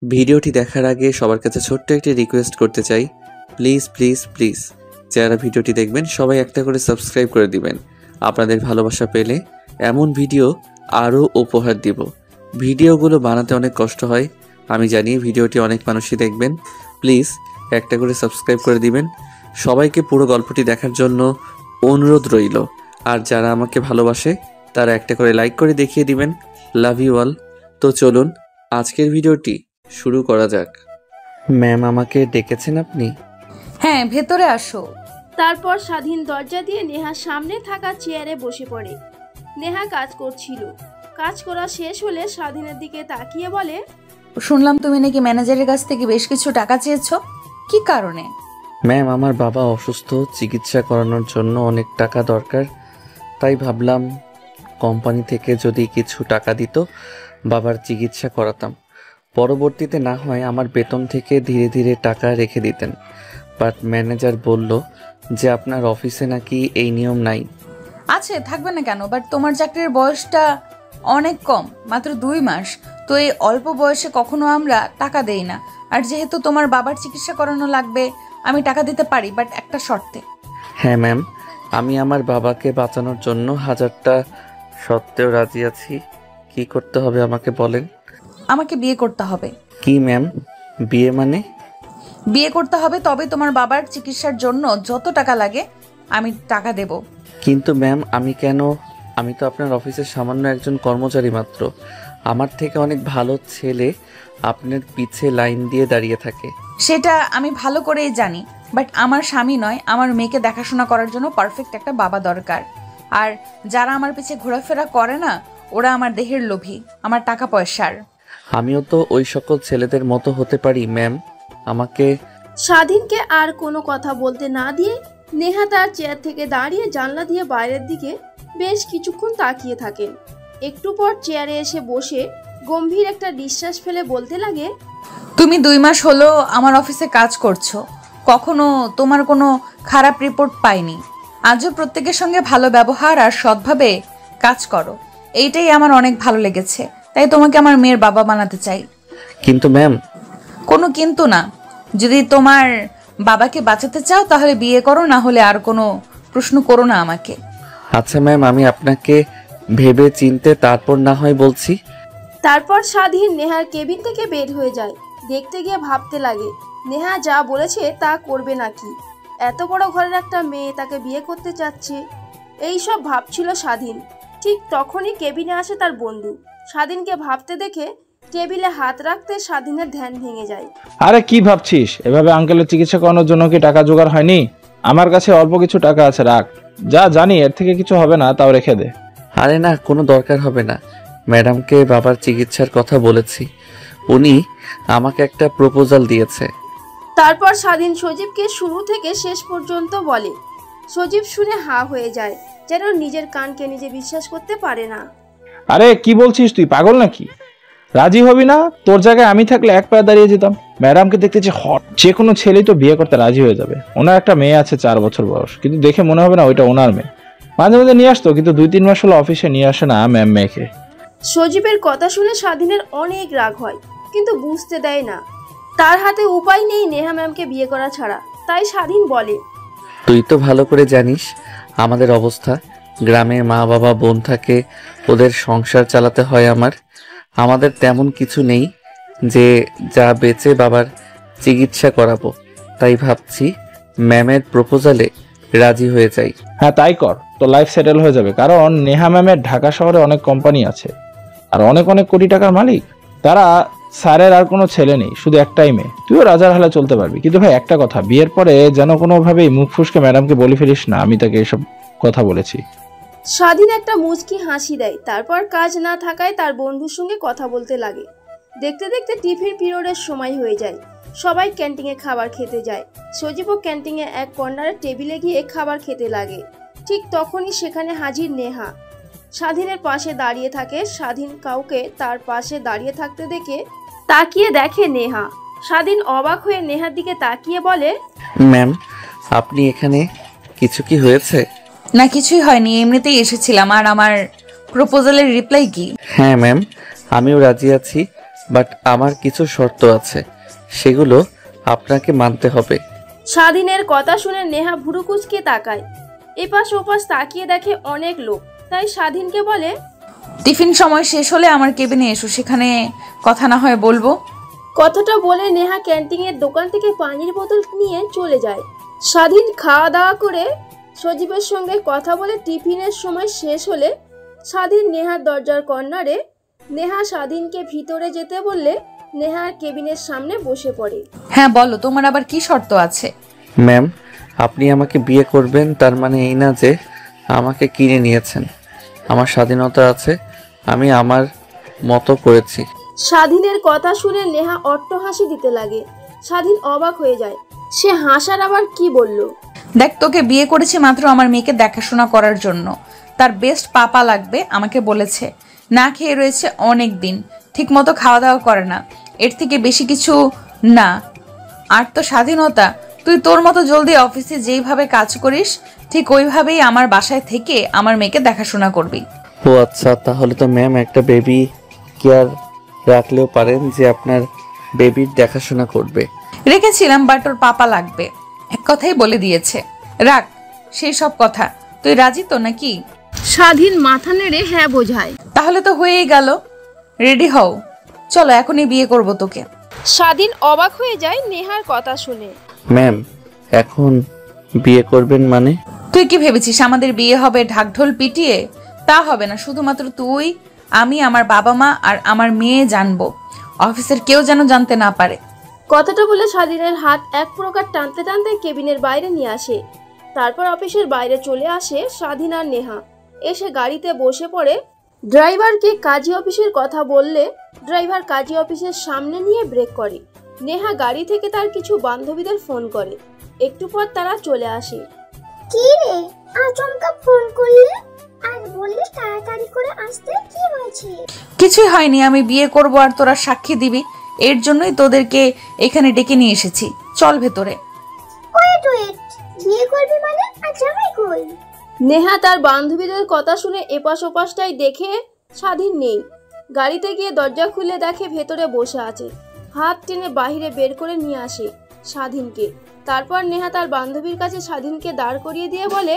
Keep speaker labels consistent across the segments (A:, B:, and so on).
A: ভিডিওটি দেখার আগে সবার কাছে ছোট্ট একটি রিকোয়েস্ট করতে চাই, প্লিজ প্লিজ প্লিজ যারা ভিডিওটি দেখবেন সবাই একটা করে সাবস্ক্রাইব করে দিবেন। আপনাদের ভালোবাসা পেলে এমন ভিডিও আরও উপহার দিব। ভিডিওগুলো বানাতে অনেক কষ্ট হয়, আমি জানি। ভিডিওটি অনেক মানুষই দেখবেন, প্লিজ একটা করে সাবস্ক্রাইব করে দিবেন। সবাইকে পুরো গল্পটি দেখার জন্য অনুরোধ রইল। আর যারা আমাকে ভালোবাসে তারা একটা করে লাইক করে দেখিয়ে দিবেন। Love you all. তো চলুন আজকের ভিডিওটি শুরু করা যাক। ম্যাম, আমাকে ডেকেছেন আপনি?
B: হ্যাঁ, ভেতরে আসো।
C: তারপর স্বাধীন দরজা দিয়ে নেহার সামনে থাকা চেয়ারে বসে পড়ে। নেহা কাজ করছিল। কাজ করা শেষ হলে স্বাধীনের দিকে তাকিয়ে বলে,
B: শুনলাম তুমি নাকি ম্যানেজারের কাছ থেকে বেশ কিছু টাকা চেয়েছো, কি কারণে?
A: ম্যাম, আমার বাবা অসুস্থ, চিকিৎসা করানোর জন্য অনেক টাকা দরকার। তাই ভাবলাম কোম্পানি থেকে যদি কিছু টাকা দিত বাবার চিকিৎসা করাতাম। পরবর্তীতে না হয় আমার বেতন থেকে ধীরে ধীরে টাকা রেখে দিতেন। বাট ম্যানেজার বলল যে আপনার অফিসে নাকি এই নিয়ম নাই।
B: আছে, থাকবে না কেন? বাট তোমার চাকরির বয়সটা অনেক কম, মাত্র 2 মাস। তো এই অল্প বয়সে কখনো আমরা টাকা দেই না। আর যেহেতু তোমার বাবার চিকিৎসা করানো লাগবে, আমি টাকা দিতে পারি, বাট একটা শর্তে।
A: হ্যাঁ ম্যাম, আমি আমার বাবাকে বাঁচানোর জন্য হাজারটা সত্ত্বেও রাজি আছি। কি করতে হবে আমাকে বলেন।
B: আমাকে বিয়ে করতে হবে।
A: কি ম্যাম, বিয়ে মানে?
B: বিয়ে করতে হবে, তবে তোমার বাবার চিকিৎসার জন্য যত টাকা লাগে আমি টাকা দেব।
A: কিন্তু ম্যাম, আমি কেন? আমি তো আপনার অফিসের সামান্য একজন কর্মচারী মাত্র। আমার থেকে অনেক ভালো ছেলে আপনার পিছে লাইন দিয়ে দাঁড়িয়ে থাকে।
B: সেটা আমি ভালো করেই জানি, বাট আমার স্বামী নয়, আমার মেয়েকে দেখাশোনা করার জন্য পারফেক্ট একটা বাবা দরকার। আর যারা আমার পিছে ঘোরাফেরা করে না, ওরা আমার দেহের লোভী, আমার টাকা পয়সার।
A: আমিও তো ওই সকল ছেলেদের মতো হতে পারি ম্যাম। আমাকে
C: স্বাধীনকে আর কোনো কথা বলতে না দিয়ে নেহা তার চেয়ার থেকে দাঁড়িয়ে জানলা দিয়ে বাইরের দিকে বেশ কিছুক্ষণ তাকিয়ে থাকেন। একটু পর চেয়ারে এসে বসে গম্ভীর একটা নিঃশ্বাস ফেলে বলতে লাগে,
B: তুমি 2 মাস হলো আমার অফিসে কাজ করছো, কখনো তোমার কোনো খারাপ রিপোর্ট পাইনি। আজও প্রত্যেকের সঙ্গে ভালো ব্যবহার আর সৎভাবে কাজ করো, এইটাই আমার অনেক ভালো লেগেছে। তাই তোমাকে আমার মেয়ের বাবা বানাতে চাই।
A: কিন্তু ম্যাম।
B: কোনো কিন্তু না। যদি তোমার বাবাকে বাঁচাতে চাও তাহলে বিয়ে করো, না হলে আর কোনো প্রশ্ন করো না আমাকে।
A: আচ্ছা ম্যাম, আমি আপনাকে ভেবে চিনতে তারপর না হয় বলছি।
C: তারপর স্বাধীন নেহার কেবিন থেকে বের হয়ে যায়। দেখতে গিয়ে ভাবতে লাগে নেহা যা বলেছে তা করবে নাকি। এত বড় ঘরের একটা মেয়ে তাকে বিয়ে করতে চাচ্ছে, এই সব ভাবছিল স্বাধীন। ঠিক তখনই কেবিনে আসে তার বন্ধু। স্বাধীনকে ভাবতে দেখে টেবিলে হাত রাখতে স্বাধীনের ধ্যান ভেঙে যায়।
D: আরে কি ভাবছিস? এভাবে আঙ্কেলের চিকিৎসা করানোর জন্য কি টাকা জোগাড় হয়নি? আমার কাছে অল্প কিছু টাকা আছে, রাখ। যা জানি এর থেকে কিছু হবে না, তাও রেখে দে।
A: আরে না, কোনো দরকার হবে না। ম্যাডামকে বাবার চিকিৎসার কথা বলেছি, উনি আমাকে একটা প্রপোজাল দিয়েছে।
C: তারপর স্বাধীন সজীবকে শুরু থেকে শেষ পর্যন্ত বলে। সজীব শুনে হা হয়ে যায়, যেন নিজের কানকে নিজে বিশ্বাস করতে পারে না।
D: আরে কি বলছিস তুই, পাগল নাকি? রাজি হবি না? তোর জায়গায় আমি থাকলে এক পায়ে দাঁড়িয়ে যেতাম। ম্যাডামকে দেখতে যে হট, যে কোনো ছেলেই তো বিয়ে করতে রাজি হয়ে যাবে। ওনার একটা মেয়ে আছে 4 বছর বয়স, কিন্তু দেখে মনে হবে না ওইটা ওনার মেয়ে। মাঝে মাঝে নিয়ে আসতো, কিন্তু 2-3 মাস হলো অফিসে নিয়ে আসে না ম্যাম মেয়েকে।
C: সজীবের কথা শুনে স্বাধীনের অনেক রাগ হয়, কিন্তু বুঝতে দেয় না। তার হাতে উপায় নেই নেহা ম্যামকে বিয়ে করা ছাড়া। তাই স্বাধীন বলে,
A: তুই তো ভালো করে জানিস আমাদের অবস্থা। গ্রামে মা বাবা বোন থাকে, ওদের সংসার চালাতে হয়। আমাদের তেমন কিছু নেই যে যা বেচে বাবার চিকিৎসা করাবো। তাই ভাবছি ম্যামের প্রপোজালে রাজি হয়ে যাই।
D: হ্যাঁ তাই কর, তো লাইফ সেটেল হয়ে যাবে। কারণ নেহা ম্যামের ঢাকা শহরে অনেক কোম্পানি আছে, আর অনেক অনেক কোটি টাকার মালিক। তারা স্যারের আর কোনো ছেলে নেই, শুধু একটাই মেয়ে। তুইও রাজার হালে চলতে পারবি। কিন্তু ভাই একটা কথা, বিয়ের পরে যেন কোনোভাবেই মুখ ফুসকে ম্যাডামকে বলে ফেলিস না আমি তাকে এসব কথা বলেছি।
C: স্বাধীন একটা মুচকি হাসি দেয়। তারপর কাজ না থাকায় তার বন্ধুর সঙ্গে কথা বলতে লাগে। দেখতে দেখতে টিফিন পিরিয়ডের সময় হয়ে যায়। সবাই ক্যান্টিনে খাবার খেতে যায়। সজীবও ক্যান্টিনে এক কর্নারে টেবিলে গিয়ে খাবার খেতে লাগে। ঠিক তখনই সেখানে হাজির নেহা। স্বাধীনের পাশে দাঁড়িয়ে থাকে। স্বাধীন কাউকে তার পাশে দাঁড়িয়ে থাকতে দেখে তাকিয়ে দেখে নেহা। স্বাধীন অবাক হয়ে নেহার দিকে তাকিয়ে বলে,
A: ম্যাম, আপনি এখানে? কিছু কি হয়েছে?
B: না, কিছুই হয়নি, এমনিতেই এসেছিলাম। আর আমার প্রপোজালের রিপ্লাই কি?
A: হ্যাঁ ম্যাম, আমিও রাজি আছি। বাট আমার কিছু শর্ত আছে, সেগুলো আপনাকে মানতে হবে।
C: স্বাধীনের কথা শুনে নেহা ভুরু কুঁচকে তাকায়। এপাশ ওপাশ তাকিয়ে দেখে অনেক লোক, তাই স্বাধীনকে বলে,
B: টিফিন সময় শেষ হলে আমার কেবিনে এসো, সেখানে কথা না হয় বলবো।
C: কথাটা বলে নেহা ক্যান্টিনের দোকান থেকে পানির বোতল নিয়ে চলে যায়। স্বাধীন খাওয়া দাওয়া করে সজীবের সঙ্গে কথা বলে টিফিনের সময় শেষ হলে স্বাধীন নেহার দরজার কর্নারে। নেহা স্বাধীনকে ভিতরে যেতে বললে নেহার কেবিনের সামনে বসে পড়ে।
B: হ্যাঁ বলো, তোমার আবার কি শর্ত আছে?
A: ম্যাম, আপনি আমাকে বিয়ে করবেন তার মানে এই না যে আমাকে কিনে নিয়েছেন। আমার স্বাধীনতা আছে, আমি আমার মতো করেছি।
C: স্বাধীনের কথা শুনে নেহা অট্টহাসি দিতে লাগে। স্বাধীন অবাক হয়ে যায়, সে হাসার আবার কি বলল।
B: দেখ, তোকে বিয়ে করেছি মাত্র আমার মেয়েকে দেখাশোনা করার জন্য। তার বেস্ট পাপা লাগবে আমাকে বলেছে। না খেয়ে রয়েছে অনেক দিন, ঠিক মতো খাওয়া দাওয়া করে না, এর থেকে বেশি কিছু না। আর তো স্বাধীনতা, তুই তোর মতো জলদি অফিসে যেইভাবে কাজ করিস ঠিক ওইভাবেই আমার বাসায় থেকে আমার মেয়েকে দেখাশোনা করবি।
A: ও আচ্ছা, তাহলে তো ম্যাম একটা বেবি কেয়ার রাখলেও পারেন যে আপনার বেবির দেখাশোনা করবে।
B: রেখেছিলাম, বাট ওর পাপা লাগবে, এক কথাই বলে দিয়েছে। রাখ সেই সব কথা। তুই রাজি তো নাকি?
C: স্বাধীন মাথা নেড়ে হ্যাঁ বোঝায়।
B: তাহলে তো হয়েই গেল, রেডি হও, চলো এখনই বিয়ে করব তোকে।
C: স্বাধীন অবাক হয়ে যায় নেহার কথা শুনে।
A: ম্যাম, এখন বিয়ে করবেন মানে?
B: তুই কি ভেবেছিস আমাদের বিয়ে হবে ঢাকঢোল পিটিয়ে? তা হবে না, শুধুমাত্র তুই, আমি, আমার বাবা মা আর আমার মেয়ে জানবো। অফিসের কেউ যেন জানতে না পারে।
C: কথাটা বলে স্বাধীনের হাত এক প্রকার টানতে টানতে কেবিনের বাইরে নিয়ে আসে। তারপর অফিসের বাইরে চলে আসে স্বাধীন আর নেহা। এসে গাড়িতে বসে পড়ে। ড্রাইভারকে কাজী অফিসের কথা বললে ড্রাইভার কাজী অফিসের সামনে নিয়ে ব্রেক করে। নেহা গাড়ি থেকে তার কিছু বান্ধবীদের ফোন করে। একটু পর তারা চলে আসে।
E: কি রে, আচমকা ফোন করলে আর বললি তাড়াতাড়ি করে আসতে, কি হয়েছে?
B: কিছুই হয়নি, আমি বিয়ে করব আর তোরা সাক্ষী দিবি, এর জন্যই তোদেরকে এখানে ডেকে নিয়ে এসেছি। চল ভেতরে।
E: ওয়েট, বিয়ে করবি মানে? আর জামাই কই?
C: নেহা তার বান্ধবীদের কথা শুনে এপাশ ওপাশটাই দেখে স্বাধীন নেই। গাড়িতে গিয়ে দরজা খুলে দেখে ভেতরে বসে আছে। হাত টেনে বাহিরে বের করে নিয়ে আসে স্বাধীনকে। তারপর নেহা তার বান্ধবীর কাছে স্বাধীনকে দাঁড় করিয়ে দিয়ে বলে,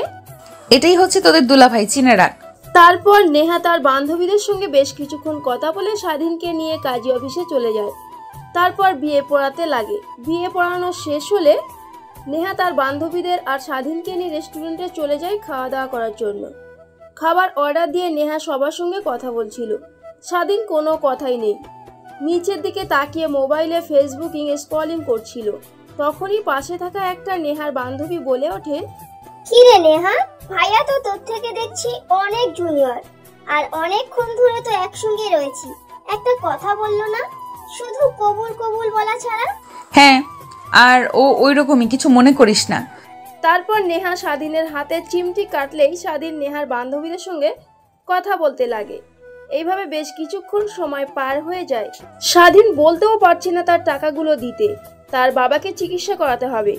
B: এটাই হচ্ছে তোদের দুলাভাই, চিনে রাখ।
C: তারপর নেহা তার বান্ধবীদের সঙ্গে বেশ কিছুক্ষণ কথা বলে স্বাধীনকে নিয়ে কাজী অফিসে চলে যায়। তারপর বিয়ে পড়াতে লাগে। বিয়ে পড়ানো শেষ হলে নেহা তার বান্ধবীদের আর স্বাধীনকে নিয়ে রেস্টুরেন্টে চলে যায় খাওয়া দাওয়া করার জন্য। খাবার অর্ডার দিয়ে নেহা সবার সঙ্গে কথা বলছিল। স্বাধীন কোনো কথাই নেই, নিচের দিকে তাকিয়ে মোবাইলে ফেসবুক স্ক্রলিং করছিল। তখনই পাশে থাকা একটা নেহার বান্ধবী বলে ওঠে,
E: কি রে নেহা, ভাইয়া তো তোর থেকে দেখছি অনেক জুনিয়র, আর অনেকক্ষণ ধরে তো একসঙ্গে রয়েছি, একটা কথা বললো না? শুধু কবুল কবুল বলা ছাড়া।
B: হ্যাঁ, আর ও ওইরকমই, কিছু মনে করিস না।
C: তারপর নেহা স্বাধীনের হাতে চিমটি কাটলেই স্বাধীন নেহার বান্ধবীদের সঙ্গে কথা বলতে লাগে। এইভাবে বেশ কিছুক্ষণ সময় পার হয়ে যায়। স্বাধীন বলতেও পারছে না তার টাকাগুলো দিতে, তার বাবাকে চিকিৎসা করাতে হবে।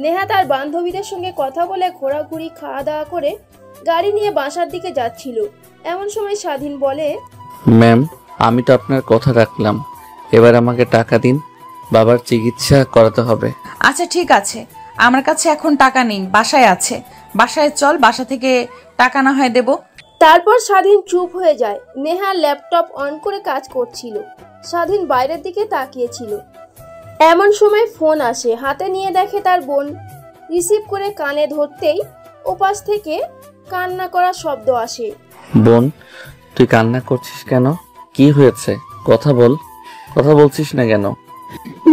C: নেহা তার বান্ধবীদের সঙ্গে কথা বলে ঘোরাঘুরি খাওয়া দাওয়া করে গাড়ি নিয়ে বাসার দিকে যাচ্ছিল। এমন সময় স্বাধীন বলে,
A: ম্যাম, আমি তো আপনার কথা রাখলাম, এবার আমাকে টাকা দিন, বাবার চিকিৎসা করাতে হবে।
B: আচ্ছা ঠিক আছে, আমার কাছে এখন টাকা নেই, বাসায় আছে। বাসায় চল, বাসা থেকে টাকা না হয় দেব।
C: তারপর স্বাধীন চুপ হয়ে যায়। নেহা ল্যাপটপ অন করে কাজ করছিল। স্বাধীন বাইরের দিকে তাকিয়েছিল। এমন সময় ফোন আসে, হাতে নিয়ে দেখে তার বোন। রিসিভ করে কানে ধরতেই ওপাশ থেকে কান্না করা শব্দ আসে।
A: বোন, তুই কান্না করছিস কেন? কি হয়েছে? কথা বল, কথা বলছিস না কেন?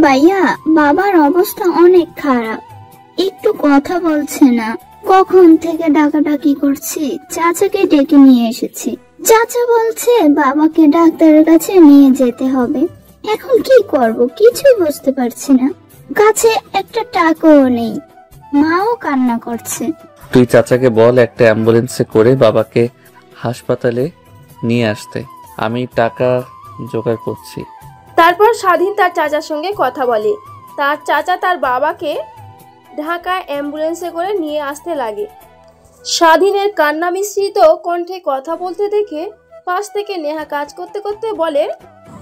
F: ভাইয়া, বাবার অবস্থা অনেক খারাপ, একটু কথা বলছে না। কখন থেকে ডাকাডাকি করছি, চাচাকে ডেকে নিয়ে এসেছি। চাচা বলছে বাবাকে ডাক্তারের কাছে নিয়ে যেতে হবে। এখন কি করব কিছুই বুঝতে পারছি না, কাছে একটা টাকাও নেই। মাও কান্না করছে।
A: তুই চাচাকে বল একটা অ্যাম্বুলেন্সে করে বাবাকে হাসপাতালে নিয়ে আসতে, আমি টাকা জোগাড় করছি।
C: তারপর স্বাধীন তার চাচার সঙ্গে কথা বলে। তার চাচা তার বাবাকে ঢাকায় অ্যাম্বুলেন্সে করে নিয়ে আসতে লাগে। স্বাধীনের কান্না মিশ্রিত কণ্ঠে কথা বলতে দেখে পাশ থেকে নেহা কাজ করতে করতে বলে,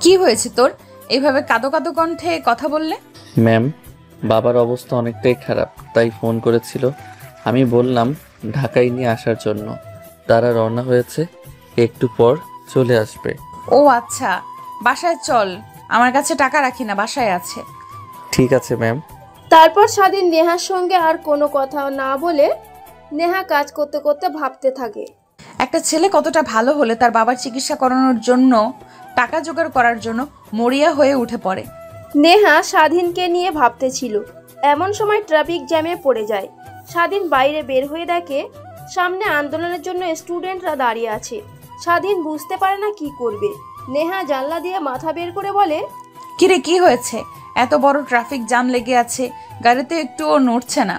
B: কি হয়েছে তোর? এইভাবে কাঁদো কাঁদো কণ্ঠে কথা বললে?
A: ম্যাম, বাবার অবস্থা অনেকটাই খারাপ, তাই ফোন করেছিল। আমি বললাম ঢাকায় নিয়ে আসার জন্য। তারা রওনা হয়েছে, একটু পর চলে আসবে।
B: ও আচ্ছা, বাসায় চল। আমার কাছে টাকা রাখি না, বাসায় আছে।
A: ঠিক আছে ম্যাম।
C: তারপর স্বাধীন নেহার সঙ্গে আর কোনো কথা না বলে নেহা কাজ করতে করতে ভাবতে থাকে।
B: একটা ছেলে কতটা ভালো হলে তার বাবার চিকিৎসা করানোর জন্য টাকা জোগাড় করার জন্য মরিয়া হয়ে উঠে পড়ে।
C: নেহা স্বাধীনকে নিয়ে ভাবতেছিল, এমন সময় ট্রাফিক জ্যামে পড়ে যায়। স্বাধীন বাইরে বের হয়ে দেখে সামনে আন্দোলনের জন্য স্টুডেন্টরা দাঁড়িয়ে আছে। স্বাধীন বুঝতে পারে না কি করবে। নেহা জানলা দিয়ে মাথা বের করে বলে,
B: কিরে, কি হয়েছে? এত বড় ট্রাফিক জ্যাম লেগে আছে, গাড়িতে একটুও নড়ছে না।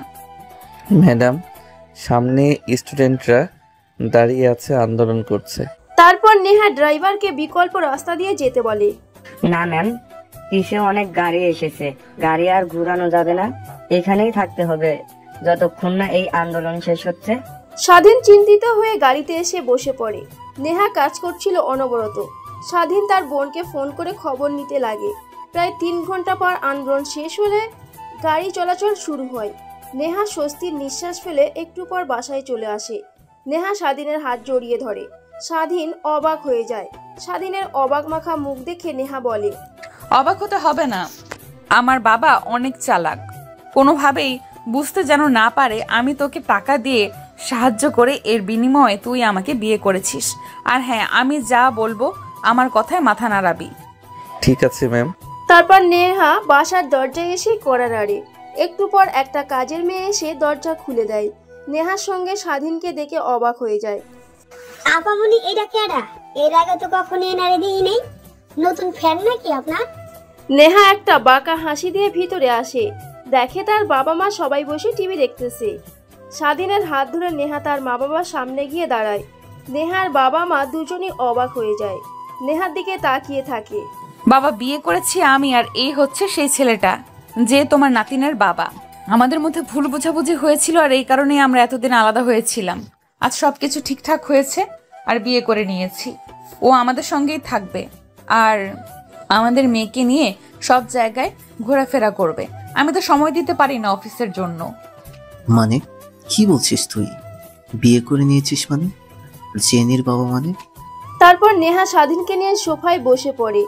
A: ম্যাডাম, সামনে স্টুডেন্টরা দাঁড়িয়ে আছে, আন্দোলন করছে।
C: তারপর নেহা ড্রাইভারকে বিকল্প রাস্তা দিয়ে যেতে বলে।
G: না ম্যাম, কিসে অনেক গাড়ি এসেছে, গাড়ি আর ঘুরানো যাবে না, এখানেই থাকতে হবে যতক্ষণ না এই আন্দোলন শেষ হচ্ছে।
C: স্বাধীন চিন্তিত হয়ে গাড়িতে এসে বসে পড়ে। নেহা কাজ করছিল অনবরত। স্বাধীন তার বোনকে ফোন করে খবর নিতে লাগে। প্রায় 3 ঘন্টা পর আন্দোলন শেষ হলে গাড়ি চলাচল শুরু হয়। নেহা স্বস্তির নিঃশ্বাস ফেলে একটু পর বাসায় চলে আসে। নেহা স্বাধীনের হাত জড়িয়ে ধরে। স্বাধীন অবাক হয়ে যায়। স্বাধীনের অবাক মাখা মুখ দেখে নেহা বলে,
B: অবাক হতে হবে না, আমার বাবা অনেক চালাক। কোনোভাবেই বুঝতে যেন না পারে আমি তোকে টাকা দিয়ে সাহায্য করে এর বিনিময়ে তুই আমাকে বিয়ে করেছিস। আর হ্যাঁ, আমি যা বলবো আমার কথায় মাথা নাড়াবি।
A: ঠিক আছে ম্যাম।
C: তারপর নেহা বাসার দরজায় এসে কড়া নাড়ে। একটু পর একটা কাজের মেয়ে এসে দরজা খুলে দেয়। নেহার সঙ্গে স্বাধীনকে দেখে অবাক হয়ে যায়।
E: আপামনি, এটা কেডা? এর আগে তো কখনো এনারে দিই নেই। নতুন ফ্যান নাকি আপনার?
C: নেহা একটা বাঁকা হাসি দিয়ে ভিতরে আসে। দেখে তার বাবা মা সবাই বসে টিভি দেখতেছে। স্বাধীনের হাত ধরে নেহা তার মা বাবার সামনে গিয়ে দাঁড়ায়। নেহার বাবা মা দুজনই অবাক হয়ে যায়। নেহার দিকে তাকিয়ে থাকে।
B: বাবা, বিয়ে করেছি আমি, আর এই হচ্ছে সেই ছেলেটা যে তোমার নাতিনের বাবা। আমাদের মধ্যে ভুল বোঝাবুঝি হয়েছিল, আর এই কারণেই আমরা এতদিন আলাদা হয়েছিলাম। আজ সবকিছু ঠিকঠাক হয়েছে আর বিয়ে করে নিয়েছি। ও আমাদের সঙ্গেই থাকবে আর আমাদের মেয়েকে নিয়ে সব জায়গায় ঘোরাফেরা করবে। আমি তো সময় দিতে পারি না অফিসের জন্য।
H: মানে কি বলছিস তুই? বিয়ে করে নিয়েছিস মানে? জেনির বাবা মানে?
C: তারপর নেহা স্বাধীনকে নিয়ে সোফায় বসে পড়ে।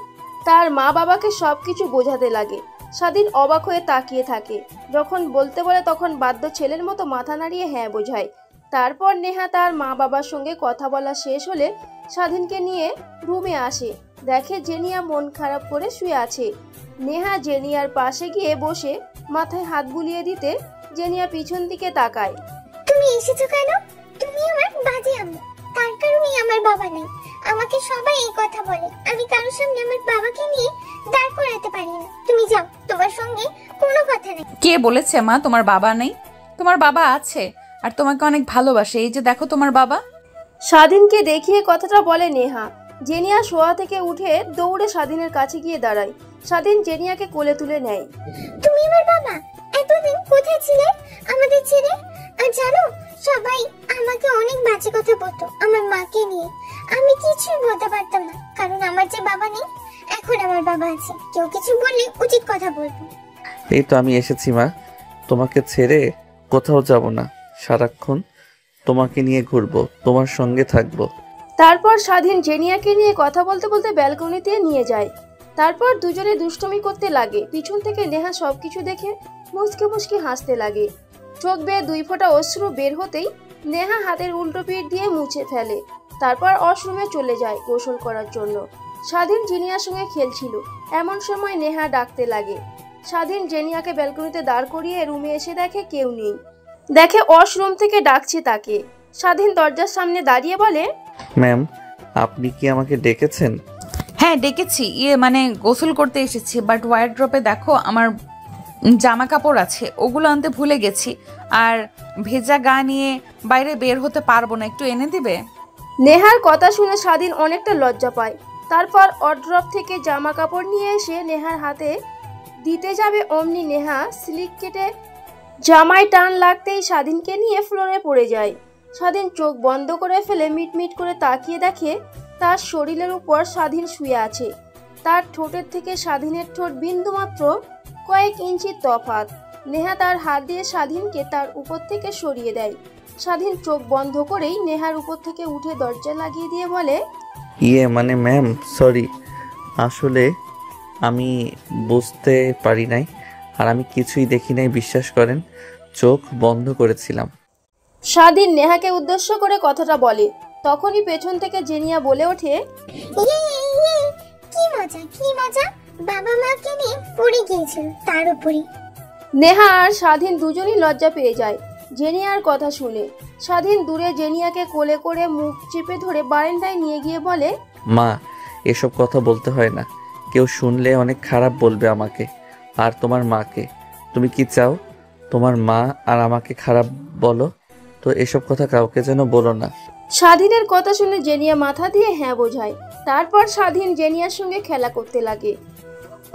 C: তার মা বাবাকে সবকিছু বোঝাতে লাগে। স্বাধীন অবাক হয়ে তাকিয়ে থাকে। যখন বলতে বলে তখন বাধ্য ছেলের মতো মাথা নাড়িয়ে হ্যাঁ বোঝায়। তারপর নেহা তার মা বাবার সঙ্গে কথা বলা শেষ হলে স্বাধীনকে নিয়ে রুমে আসে। দেখে জেনিয়া মন খারাপ করে শুয়ে আছে। নেহা জেনিয়ার পাশে গিয়ে বসে মাথায় হাত বুলিয়ে দিতে জেনিয়া পিছন দিকে তাকায়।
E: তুমি এসেছো কেন? তুমি আমার বাজে আম্মু, তার কারণেই আমার বাবা নেই। আমাকে সবাই এই কথা বলে, আমি কারোর সামনে আমার বাবাকে নিয়ে দাঁড় করাতে পারি না। তুমি যাও, তোমার সঙ্গে কোনো কথা নেই।
B: কে বলেছে মা তোমার বাবা নেই? তোমার বাবা আছে আর তোমাকে অনেক ভালোবাসে। এই যে দেখো তোমার বাবা।
C: স্বাধীনকে দেখিয়ে কথাটা বলে নেহা। জেনিয়া শোয়া থেকে উঠে দৌড়ে স্বাধীনের কাছে গিয়ে দাঁড়ায়। স্বাধীন জেনিয়াকে কোলে তুলে নেয়।
E: তুমি আমার বাবা? এতদিন কোথায় ছিলে আমাদের ছেড়ে? আর জানো, সবাই আমাকে অনেক বাজে কথা বলতো আমার মাকে নিয়ে। আমি কিছুই বলতে পারতাম না, কারণ আমার যে বাবা নেই। এখন আমার বাবা আছে, কেউ কিছু বললে উচিত কথা বলবো।
A: এই তো আমি এসেছি মা, তোমাকে ছেড়ে কোথাও যাব না। সারাক্ষণ তোমাকে নিয়ে ঘুরবো, তোমার সঙ্গে থাকবো।
C: তারপর স্বাধীন জেনিয়াকে নিয়ে কথা বলতে বলতে ব্যালকনিতে নিয়ে যায়। তারপর দুজনে দুষ্টুমি করতে লাগে। পিছন থেকে নেহা সবকিছু দেখে মুচকে মুচকে হাসতে লাগে। চোখ বেয়ে 2 ফোঁটা অশ্রু বের হতেই নেহা হাতের উল্টো পিঠ দিয়ে মুছে ফেলে। তারপর ওয়াশরুমে চলে যায় গোসল করার জন্য। স্বাধীন জেনিয়ার সঙ্গে খেলছিল। এমন সময় নেহা ডাকতে লাগে। স্বাধীন জেনিয়াকে ব্যালকনিতে দাঁড় করিয়ে রুমে এসে দেখে কেউ নেই। দেখে ওয়াশরুম থেকে ডাকছে তাকে। স্বাধীন দরজার সামনে দাঁড়িয়ে বলে,
A: ম্যাম, আপনি কি আমাকে ডেকেছেন?
B: হ্যাঁ ডেকেছি, মানে গোসল করতে এসেছি, বাট ওয়ারড্রপে দেখো আমার জামা কাপড় আছে, ওগুলো আনতে ভুলে গেছি। আর ভেজা গা নিয়ে বাইরে বের হতে পারবো না, একটু এনে দিবে?
C: নেহার কথা শুনে স্বাধীন অনেকটা লজ্জা পায়। তারপর ওয়ারড্রপ থেকে জামা কাপড় নিয়ে এসে নেহার হাতে দিতে যাবে, অমনি নেহা স্লিক কেটে জামায় টান লাগতেই স্বাধীনকে নিয়ে ফ্লোরে পড়ে যায়। স্বাধীন চোখ বন্ধ করে ফেলে মিটমিট করে তাকিয়ে দেখে তার শরীরের উপর স্বাধীন শুয়ে আছে। তার ঠোঁটের থেকে স্বাধীনের ঠোঁট বিন্দুমাত্র কয়েক ইঞ্চি তফাৎ। নেহা তার হাত দিয়ে স্বাধীনকে তার উপর থেকে সরিয়ে দেয়। স্বাধীন চোখ বন্ধ করেই নেহার উপর থেকে উঠে দরজা লাগিয়ে দিয়ে বলে,
A: মানে ম্যাম সরি, আসলে আমি বুঝতে পারি নাই, আর আমি কিছুই দেখি নাই, বিশ্বাস করেন, চোখ বন্ধ করেছিলাম।
C: স্বাধীন নেহাকে উদ্দেশ্য করে কথাটা বলে। তখনই পেছন থেকে জেনিয়া বলে ওঠে,
E: কি মজা কি মজা, বাবা মাকে নিয়ে পড়ে গিয়েছিল তার উপরে।
C: নেহা আর স্বাধীন দুজনই লজ্জা পেয়ে যায় জেনিয়ার কথা শুনে। স্বাধীন দূরে জেনিয়াকে কোলে করে মুখ চেপে ধরে বারান্দায় নিয়ে গিয়ে বলে,
A: মা এসব কথা বলতে হয় না, কেউ শুনলে অনেক খারাপ বলবে আমাকে আর তোমার মাকে। তুমি কি চাও তোমার মা আর আমাকে খারাপ বলো? তো এসব কথা কাউকে যেন বলো না।
C: স্বাধীনের কথা শুনে জেনিয়া মাথা দিয়ে হ্যাঁ বোঝায়। তারপর স্বাধীন জেনিয়ার সঙ্গে খেলা করতে লাগে।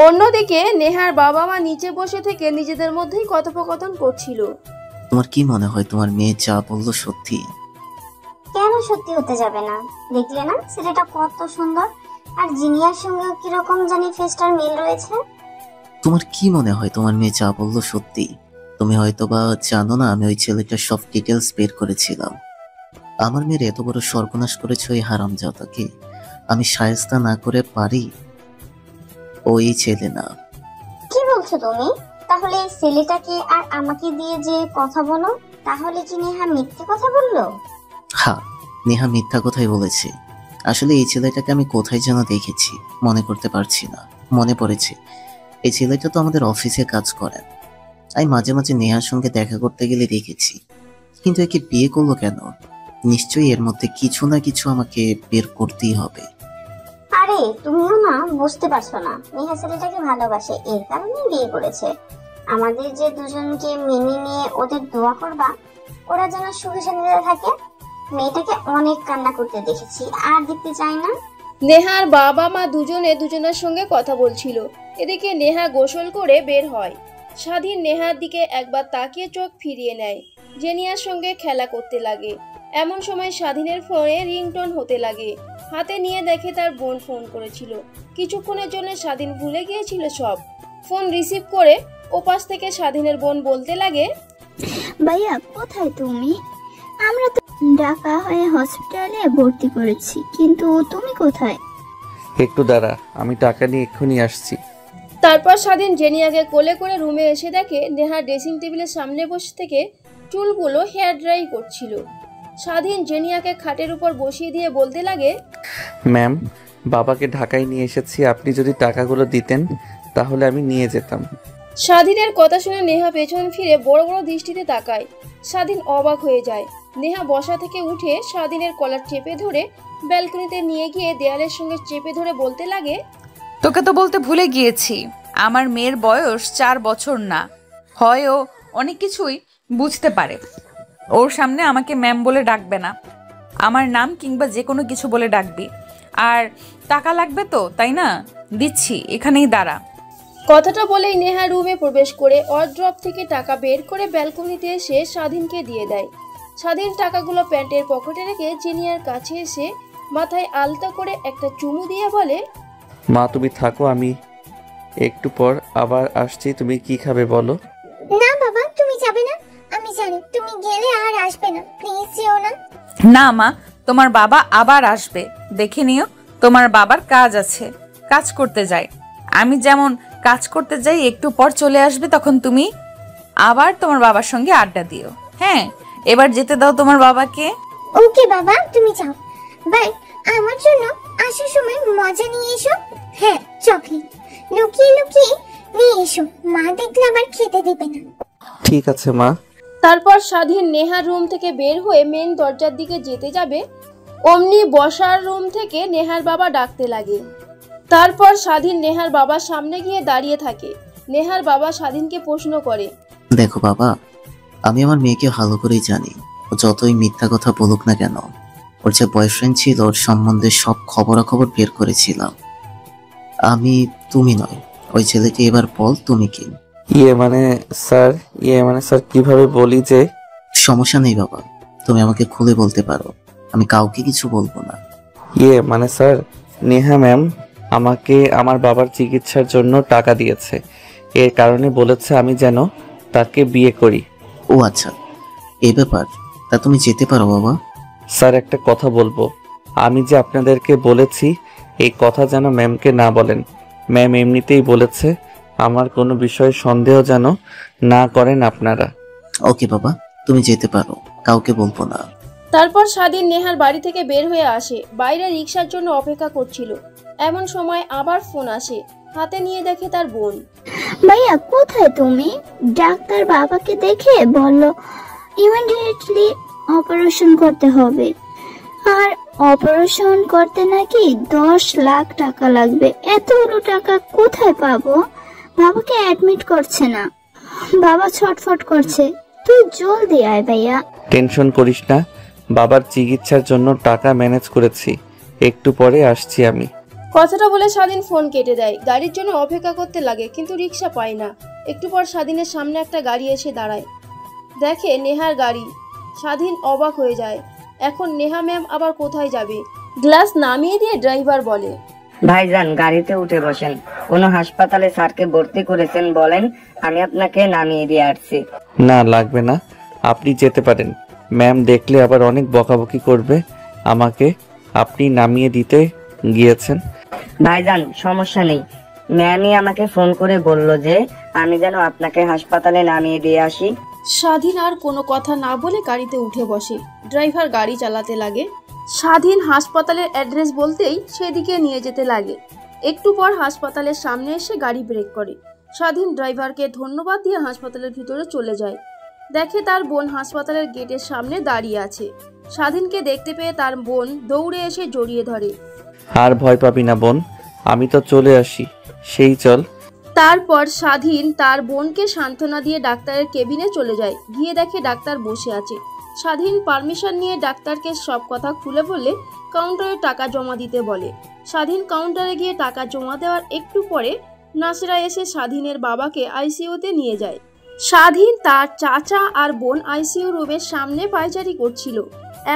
C: অন্যদিকে নেহার বাবা মা নিচে বসে থেকে নিজেদের মধ্যেই কথোপকথন করছিল।
H: তোমার কি মনে হয় তোমার মেয়ে যা বললো সত্যি?
E: কেন সত্যি হতে যাবে না? দেখলে না ছেলেটা কত সুন্দর, আর জিনিয়ার সঙ্গে কিরকম জানি ফেসটার মিল রয়েছে।
H: তোমার কি মনে হয় তোমার মেয়ে যা বললো সত্যি? তুমি হয়তো বা জানো না, আমি ওই ছেলেটার সব ডিটেলস বের করেছিলাম। আমার মেয়ের এত বড় সর্বনাশ করেছে ওই হারামজাদাকে আমি শায়েস্তা না করে পারি? ওই ছেলে না।
E: কি বলছো তুমি? তাহলে এই ছেলেটাকে আর আমাকে দিয়ে যে কথা বলো, তাহলে কি নেহা মিথ্যে কথা বললো?
H: হ্যাঁ, নেহা মিথ্যা কথাই বলেছে। আসলে এই ছেলেটাকে আমি কোথায় যেন দেখেছি, মনে করতে পারছি না। মনে পড়েছে, এই ছেলেটা তো আমাদের অফিসে কাজ করেন। আমি মাঝে মাঝে নেহার সঙ্গে দেখা করতে গেলে দেখেছি, কিন্তু একে বিয়ে করলো কেন? নিশ্চয়ই এর মধ্যে কিছু না কিছু আমাকে বের করতেই হবে।
E: আরে তুমিও না বুঝতে পারছো না, নেহা ছেলেটাকে ভালোবাসে, এর কারণেই বিয়ে করেছে। আমাদের যে দুজনকে মেনে নিয়ে ওদের দোয়া করবা, ওরা যেন সুখে শান্তিতে থাকে। মেয়েটাকে অনেক কান্না করতে দেখেছি, আর দেখতে চাই না।
C: নেহার বাবা মা দুজনে দুজনের সঙ্গে কথা বলছিল। এদিকে নেহা গোসল করে বের হয়। স্বাধীন নেহার দিকে একবার তাকিয়ে চোখ ফিরিয়ে নেয়। জেনিয়ার সঙ্গে খেলা করতে লাগে। এমন সময় স্বাধীনের ফোনে রিংটোন হতে লাগে। হাতে নিয়ে দেখে তার বোন ফোন করেছিল। কিছুক্ষণের জন্য স্বাধীন ভুলে গিয়েছিল সব। ফোন রিসিভ করে ওপাশ থেকে স্বাধীনের বোন বলতে লাগে,
F: ভাইয়া কোথায় তুমি? আমরা তো ঢাকা হয়ে হসপিটালে ভর্তি করেছি, কিন্তু তুমি কোথায়?
A: একটু দাঁড়া, আমি টাকা নিয়ে এক্ষুনি আসছি।
C: তারপর স্বাধীন জেনিয়াকে কোলে করে রুমে এসে দেখে নেহা ড্রেসিং টেবিলের সামনে বসে থেকে চুলগুলো হেয়ার ড্রাই করছিল। স্বাধীন জেনিয়াকে খাটের উপর বসিয়ে দিয়ে বলতে লাগে,
A: ম্যাম বাবাকে ঢাকায় নিয়ে এসেছি, আপনি যদি টাকাগুলো দিতেন তাহলে আমি নিয়ে যেতাম।
C: স্বাধীনের কথা শুনে নেহা পেছন ফিরে বড় বড় দৃষ্টিতে তাকায়। স্বাধীন অবাক হয়ে যায়। নেহা বসা থেকে উঠে স্বাধীনের কলার চেপে ধরে ব্যালকনিতে নিয়ে গিয়ে দেয়ালের সঙ্গে চেপে ধরে বলতে লাগে,
B: তোকে তো বলতে ভুলে গিয়েছি, আমার মেয়ের বয়স 4 বছর না হয়, ও অনেক কিছুই বুঝতে পারে। ওর সামনে আমাকে ম্যাম বলে ডাকবে না, আমার নাম কিংবা যে কোনো কিছু বলে ডাকবি। আর টাকা লাগবে তো, তাই না? দিচ্ছি, এখানেই দাঁড়া।
C: কথাটা বলেই নেহা রুমে প্রবেশ করে ওয়ার্ড্রপ থেকে টাকা বের করে ব্যালকনিতে এসে স্বাধীনকে দিয়ে দেয়। স্বাধীন টাকাগুলো প্যান্টের পকেটে রেখে জেনিয়ার কাছে এসে মাথায় আলতা করে একটা চুমু দিয়ে বলে,
A: মা তুমি থাকো, আমি একটু পর আবার আসছি। তুমি কি খাবে বলো?
E: না বাবা, তুমি যাবে না। আমি জানি তুমি গেলে আর আসবে না, প্লিজ যেও না।
B: না মা, তোমার বাবা আবার আসবে, দেখে নিও। তোমার বাবার কাজ আছে, কাজ করতে যায়। আমি যেমন কাজ করতে যাই, একটু পর চলে আসবে, তখন তুমি আবার তোমার বাবার সঙ্গে আড্ডা দিও। হ্যাঁ, এবার যেতে দাও তোমার বাবাকে।
E: ওকে বাবা, তুমি যাও। বাই। আমার জন্য আসার সময় মজা নিয়ে এসো। হ্যাঁ, চকলেট লুকিয়ে লুকিয়ে নিয়ে এসো, মা দেখলে আবার খেতে দেবে না।
A: ঠিক আছে মা।
C: তারপর স্বাধীন নেহার রুম থেকে বের হয়ে মেন দরজার দিকে যেতে যাবে, অমনি বসার রুম থেকে নেহার বাবা ডাকতে লাগে। তারপর স্বাধীন নেহার বাবার সামনে গিয়ে দাঁড়িয়ে থাকে। নেহার বাবা স্বাধীনকে প্রশ্ন করে,
H: দেখো বাবা, আমি আমার মেয়েকে ভালো করেই জানি। ও যতই মিথ্যা কথা বলুক না কেন, ওর যে বয়ফ্রেন্ড ছিল ওর সম্বন্ধে সব খবরাখবর বের করেছিলাম আমি। তুমি নয়, ওই ছেলেকে এবার বল তুমি কি।
A: মানে স্যার কিভাবে বলি যে?
H: সমস্যা নেই বাবা, তুমি আমাকে খুলে বলতে পারো, আমি কাউকে কিছু বলবো না।
A: মানে স্যার, নেহা ম্যাম আমাকে আমার বাবার চিকিৎসার জন্য টাকা দিয়েছে। এর কারণে বলেছে আমি যেন তাকে বিয়ে করি।
H: ও আচ্ছা, এ ব্যাপার। তা তুমি যেতে পারো বাবা।
A: স্যার, একটা কথা বলবো। আমি যে আপনাদেরকে বলেছি এই কথা যেন ম্যামকে না বলেন। ম্যাম এমনিতেই বলেছে আমার কোনো বিষয়ে সন্দেহ যেন না করেন আপনারা।
H: ওকে বাবা, তুমি যেতে পারো, কাউকে বলবো না।
C: তারপর স্বাধীন নেহার বাড়ি থেকে বের হয়ে আসে, বাইরে রিক্সার জন্য অপেক্ষা করছিল। এমন সময় আবার ফোন আসে, হাতে নিয়ে দেখে তার বোন।
F: ভাইয়া কোথায় তুমি? ডাক্তার বাবাকে দেখে বলল ইমিডিয়েটলি অপারেশন করতে হবে, আর অপারেশন করতে নাকি 10 লাখ টাকা লাগবে। এতগুলো টাকা কোথায় পাবো? বাবাকে অ্যাডমিট করছে না, বাবা ছটফট করছে। তুই জলদি আয় ভাইয়া।
A: টেনশন করিস না, বাবার চিকিৎসার জন্য টাকা ম্যানেজ করেছি, একটু পরে আসছি আমি।
C: কথাটা বলে স্বাধীন ফোন কেটে দেয়। গাড়ির জন্য অপেক্ষা করতে লাগে, কিন্তু রিক্সা পায় না। একটু পর স্বাধীনের সামনে একটা গাড়ি এসে দাঁড়ায়, দেখে নেহার গাড়ি। স্বাধীন অবাক হয়ে যায়, এখন নেহা ম্যাম আবার কোথায় যাবে? গ্লাস নামিয়ে দিয়ে ড্রাইভার বলে,
G: ভাইজান গাড়িতে উঠে বসেন। কোনো হাসপাতালে স্যারকে ভর্তি করেছেন বলেন, আমি আপনাকে নামিয়ে দিয়ে আসছি।
A: না লাগবে না, আপনি যেতে পারেন। ম্যাম দেখলে আবার অনেক বকাবকি করবে আমাকে। আপনি নামিয়ে দিতে গিয়েছেন।
G: ভাইজান সমস্যা নেই, ম্যামই আমাকে ফোন করে বলল যে আমি যেন আপনাকে হাসপাতালে নামিয়ে দিয়ে আসি।
C: স্বাধীন আর কোনো কথা না বলে গাড়িতে উঠে বসে। ড্রাইভার গাড়ি চালাতে লাগে। স্বাধীন হাসপাতালের অ্যাড্রেস বলতেই সেদিকে নিয়ে যেতে লাগে। একটু পর হাসপাতালের সামনে এসে গাড়ি ব্রেক করে। স্বাধীন ড্রাইভারকে ধন্যবাদ দিয়ে হাসপাতালের ভিতরে চলে যায়। দেখে তার বোন হাসপাতালের গেটের সামনে দাঁড়িয়ে আছে। স্বাধীনকে দেখতে পেয়ে তার বোন দৌড়ে এসে জড়িয়ে ধরে।
A: আর ভয় পাবি না বোন, আমি তো চলে আসি, সেই চল।
C: তারপর স্বাধীন তার বোনকে সান্ত্বনা দিয়ে ডাক্তারের কেবিনে চলে যায়। গিয়ে দেখে ডাক্তার বসে আছে। স্বাধীন পারমিশন নিয়ে ডাক্তারকে সব কথা খুলে বলে কাউন্টারে টাকা জমা দিতে বলে। স্বাধীন কাউন্টারে গিয়ে টাকা জমা দেওয়ার একটু পরে নাসরা এসে স্বাধীনের বাবাকে আইসিইউতে নিয়ে যায়। স্বাধীন তার চাচা আর বোন আইসিইউ রুমের সামনে পায়চারি করছিল।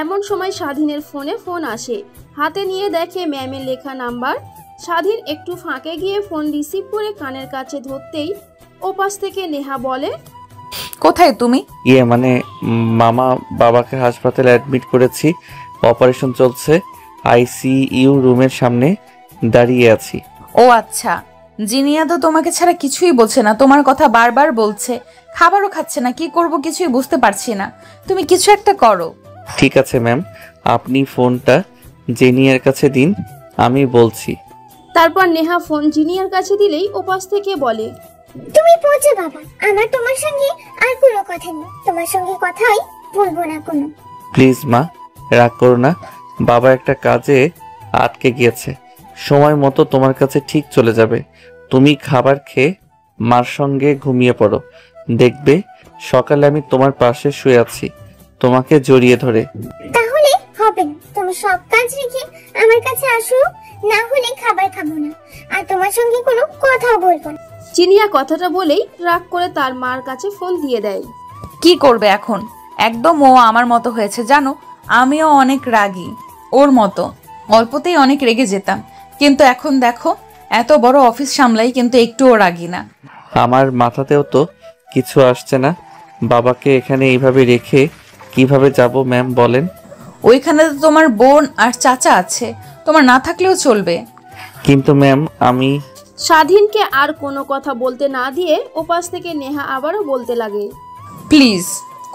C: এমন সময় স্বাধীনের ফোনে ফোন আসে। হাতে নিয়ে দেখে ম্যামের লেখা নাম্বার। স্বাধীন একটু ফাঁকে গিয়ে ফোন রিসিভ করে কানের কাছে ধরতেই ওপাশ থেকে নেহা বলে,
B: কোথায় তুমি?
A: মানে মামা বাবাকে হাসপাতালে অ্যাডমিট করেছি, অপারেশন চলছে, আইসিইউ রুমের সামনে দাঁড়িয়ে আছি।
B: ও আচ্ছা, জিনিয়া তো তোমাকে ছাড়া কিছুই বলছে না, তোমার কথা বারবার বলছে, খাবারও খাচ্ছে না, কি করব কিছুই বুঝতে পারছি না, তুমি কিছু একটা করো।
A: ঠিক আছে ম্যাম, আপনি ফোনটা জেনিয়ার কাছে দিন, আমি বলছি।
C: তারপর নেহা ফোন জিনিয়ার কাছে দিলেই ওপাশ থেকে বলে,
E: তুমি বোঝো বাবা, আমার তোমার সঙ্গে আর কোনো কথা নেই, তোমার সঙ্গে কথাই বলবো না কোনো।
A: প্লিজ মা, রাগ করো না, বাবা একটা কাজে আটকে গিয়েছে, সময় মতো তোমার কাছে ঠিক চলে যাবে। তুমি খাবার খেয়ে মার সঙ্গে ঘুমিয়ে পড়ো, দেখবে সকালে আমি তোমার পাশে শুয়ে আছি, তোমাকে জড়িয়ে ধরে।
E: তাহলে হবে না, তুমি সব কাজ রেখে আমার কাছে আসো, না হলে খাবার খাবো না, আর তোমার সঙ্গে কোনো কথাও বলবো না।
C: জিনিয়া কথাটা বলেই রাগ করে তার মার কাছে ফোন দিয়ে দেয়।
B: কি করবে এখন? একদম ও আমার মতো হয়েছে জানো, আমিও অনেক রাগী ওর মতো, অল্পতেই অনেক রেগে যেতাম, কিন্তু এখন দেখো এত বড় অফিস সামলাই কিন্তু একটুও রাগি না।
A: আমার মাথাতেও তো কিছু আসছে না, বাবাকে এখানে এইভাবে রেখে কিভাবে যাব ম্যাম বলেন?
B: ওইখানে তো তোমার বোন আর চাচা আছে, তোমার না থাকলেও চলবে।
A: কিন্তু ম্যাম আমি।
C: স্বাধীনকে আর কোনো কথা বলতে না দিয়ে ওপাশ থেকে নেহা আবারও বলতে লাগে,
B: প্লিজ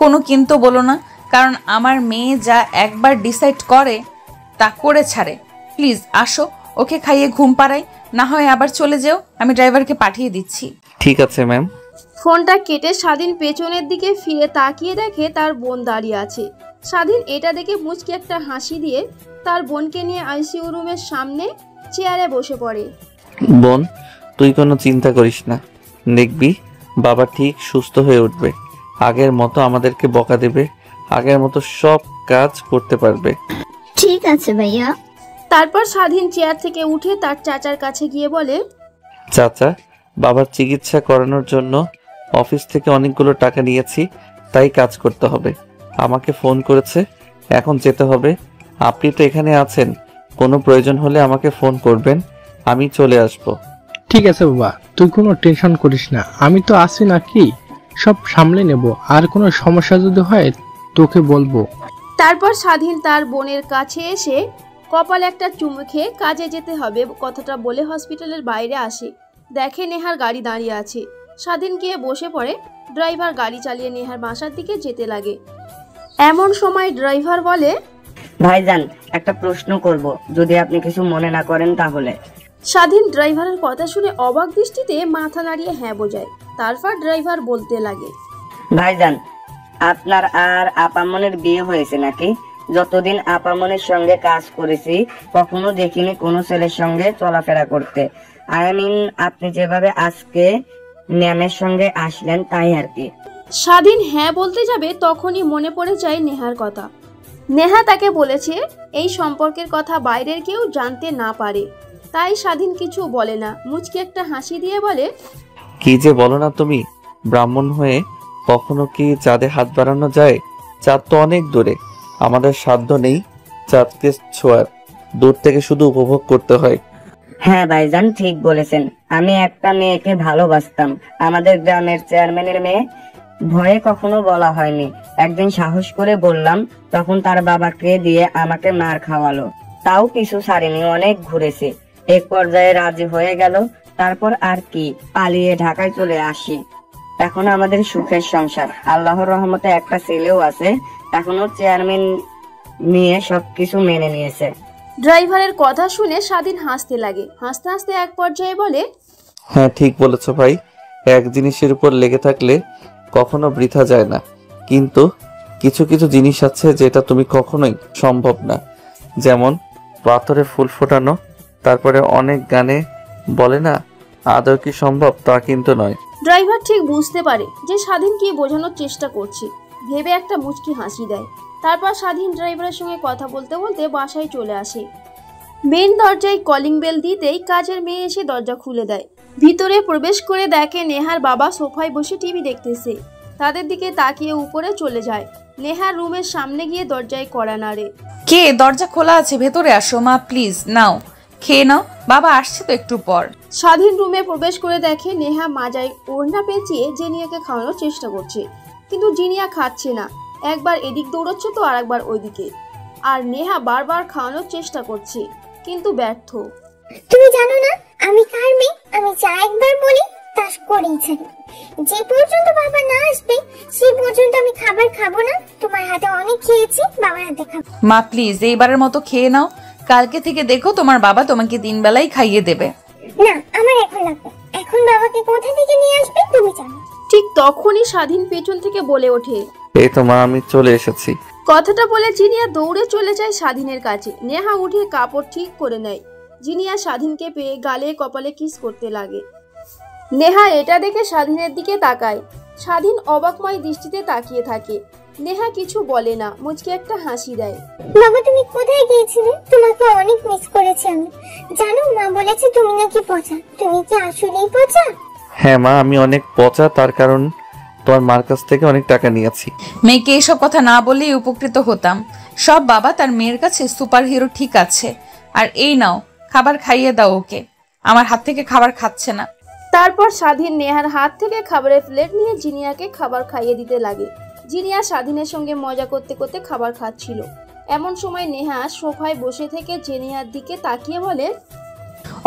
B: কোনো কিন্তু বলো না, কারণ আমার মেয়ে যা একবার ডিসাইড করে তা করে ছাড়ে। প্লিজ আসো, ওকে খাইয়ে ঘুম পাড়াই, না হয় আবার চলে যেও, আমি ড্রাইভারকে পাঠিয়ে দিচ্ছি।
A: ঠিক আছে ম্যাম।
C: ফোনটা কেটে স্বাধীন পেছনের দিকে ফিরে তাকিয়ে দেখে তার বোন দাঁড়িয়ে আছে। স্বাধীন এটা দেখে মুচকি একটা হাসি দিয়ে তার বোনকে নিয়ে আইসিইউ রুমের সামনে চেয়ারে বসে পড়ে।
A: বোন, তুই কোনো চিন্তা করিস না, দেখবি বাবা ঠিক সুস্থ হয়ে উঠবে, আগের মতো আমাদেরকে বকা দেবে, আগের মতো সব কাজ করতে পারবে।
F: ঠিক আছে ভাইয়া।
C: তারপর স্বাধীন চেয়ার থেকে উঠে তার চাচার কাছে গিয়ে বলে,
A: চাচা, বাবার চিকিৎসা করানোর জন্য অফিস থেকে অনেকগুলো টাকা নিয়েছি, তাই কাজ করতে হবে, আমাকে ফোন করেছে, এখন যেতে হবে। আপনি তো এখানে আছেন, কোনো প্রয়োজন হলে আমাকে ফোন করবেন, আমি চলে আসব।
I: ঠিক আছে বাবা, তুই কোনো টেনশন করিস না, আমি তো আছি নাকি, সব সামলে নেব। আর কোনো সমস্যা যদি হয় তোকে বলবো।
C: তারপর স্বাধীন তার বোনের কাছে এসে কপালে একটা চুমু খেয়ে কাজে যেতে হবে কথাটা বলে হসপিটালের বাইরে আসে। দেখে নেহার গাড়ি দাঁড়িয়ে আছে। স্বাধীন গিয়ে বসে পড়ে। ড্রাইভার গাড়ি চালিয়ে নেহার বাসার দিকে যেতে লাগে। এমন সময় ড্রাইভার বলে,
G: ভাইজান একটা প্রশ্ন করব, যদি আপনি কিছু মনে না করেন তাহলে।
C: স্বাধীন ড্রাইভারের কথা শুনে অবাক দৃষ্টিতে মাথা নাড়িয়ে হ্যাঁ বোঝায়। তারপর ড্রাইভার বলতে লাগে,
G: ভাইজান আপনার আর আপামনের বিয়ে হয়েছে নাকি? যতদিন আপামনের সঙ্গে কাজ করেছি কখনো দেখিনি কোনো ছেলের সঙ্গে চলাফেরা করতে। আই মিন আপনি যেভাবে আজকে ম্যামের সঙ্গে আসলেন তাই আর কি।
C: স্বাধীন হ্যাঁ বলতে যাবে তখনই মনে পড়ে যায় নেহার কথা। নেহা তাকে বলেছে এই সম্পর্কের কথা বাইরের কেউ জানতে না পারে। তাই স্বাধীন কিছু বলে না, মুচকি একটা হাসি দিয়ে বলে,
A: কি যে বলো না তুমি, ব্রাহ্মণ হয়ে কখনো কি চাঁদে হাত বাড়ানো যায়? চাঁদ তো অনেক দূরে, আমাদের সাধ্য নেই চাঁদকে ছোঁয়ার, দূর থেকে শুধু উপভোগ করতে হয়।
G: হ্যাঁ ভাইজান ঠিক বলেছেন, আমি একটা মেয়েকে ভালোবাসতাম, আমাদের গ্রামের চেয়ারম্যানের মেয়ে। ভয়ে কখনো বলা হয়নি, একদিন সাহস করে বললাম, তখন তার বাবাকে দিয়ে আমাকে মার খাওয়ালো, তাও কিছু ছাড়েনি, অনেক ঘুরেছে। এক পর্যায়ে রাজি হয়ে গেল, তারপর আর কি পালিয়ে ঢাকায় চলে আসি। এখন আমাদের সুখের সংসার, আল্লাহর রহমতে একটা ছেলেও আছে, এখনো চেয়ারম্যান নিয়ে সবকিছু মেনে নিয়েছে।
C: ড্রাইভারের কথা শুনে স্বাধীন হাসতে লাগে। হাসতে হাসতে এক পর্যায়ে বলে,
A: হ্যাঁ ঠিক বলেছ ভাই, এক জিনিসের উপর লেগে থাকলে কখনো বৃথা যায় না, কিন্তু কিছু কিছু জিনিস আছে যেটা তুমি কখনোই সম্ভব না, যেমন পাথরে ফুল ফোটানো। তারপরে অনেক গানে বলে না, আদৌ কি সম্ভব, তা কিন্তু নয়।
C: ড্রাইভার ঠিক বুঝতে পারে যে স্বাধীন কি বোঝানোর চেষ্টা করছে, ভেবে একটা মুচকি হাসি দেয়। তারপর স্বাধীন ড্রাইভারের সঙ্গে কথা বলতে বলতে বাসায় চলে আসে। মেন দরজায় কলিং বেল দিতেই কাজের মেয়ে এসে দরজা খুলে দেয়। ভিতরে প্রবেশ করে দেখে নেহার বাবা সোফায় বসে টিভি দেখতেছে। তাদের দিকে তাকিয়ে উপরে চলে যায়। নেহার রুমের সামনে গিয়ে দরজায় কড়া নাড়ে।
B: কে? দরজা খোলা আছে, ভেতরে আসো। মা প্লিজ নাও, খেয়ে নাও, বাবা আসছে তো একটু পর।
C: স্বাধীন রুমে প্রবেশ করে দেখে নেহা মাজায় ওড়না পেঁচিয়ে জিনিয়াকে খাওয়ানোর চেষ্টা করছে, কিন্তু জিনিয়া খাচ্ছে না। একবার এদিক দৌড়চ্ছে তো আর একবার ওইদিকে, আর নেহা বারবার খাওয়ানোর চেষ্টা করছে কিন্তু ব্যর্থ।
E: তুমি জানো না আমি কার মেয়ে? আমি যা একবার বলি তা করেই ছাড়ি। যে পর্যন্ত বাবা না আসবে সেই পর্যন্ত আমি খাবার খাবো না। তোমার হাতে অনেক খেয়েছি, বাবার হাতে খাবো।
B: মা প্লিজ এইবারের মতো খেয়ে নাও, কালকে থেকে দেখো তোমার বাবা তোমাকে 3 বেলাই খাইয়ে দেবে।
E: না আমার এখন লাগবে, এখন বাবাকে কোথা থেকে নিয়ে আসবে তুমি জানো।
C: ঠিক তখনই স্বাধীন পেছন থেকে বলে ওঠে,
A: এই তো মা, আমি চলে এসেছি।
C: কথাটা বলে জিনিয়া দৌড়ে চলে যায় স্বাধীনের কাছে। নেহা উঠে কাপড় ঠিক করে নেয়। জিনিয়া স্বাধীনকে পেয়ে গালে কপালে কিস করতে লাগে। নেহা এটা দেখে স্বাধীনের দিকে তাকায়। স্বাধীন অবাকময় দৃষ্টিতে তাকিয়ে থাকে। নেহা কিছু বলে না, মুচকি একটা হাসি দেয়।
E: বাবা তুমি কোথায় গিয়েছিলে? তোমাকে অনেক মিস করেছি আমি। জানো মা বলেছে তুমি নাকি পচা। তুমি কি আসলেই পচা?
A: হ্যাঁ মা, আমি অনেক পচা, তার কারণ তোমার মার কাছ থেকে অনেক টাকা নিয়েছি।
B: মেয়েকে এসব কথা না বলেই উপকৃত হতাম। সব বাবা তার মেয়ের কাছে সুপার হিরো, ঠিক আছে। আর এই নাও খাবার খাইয়ে দাও ওকে, আমার হাত থেকে খাবার খাচ্ছে না।
C: তারপর স্বাধীন নেহার হাত থেকে খাবারের প্লেট নিয়ে জিনিয়াকে খাবার খাইয়ে দিতে লাগে। জিনিয়া স্বাধীনের সঙ্গে মজা করতে করতে খাবার খাচ্ছিল। এমন সময় নেহা সোফায় বসে থেকে জিনিয়ার দিকে তাকিয়ে বলে,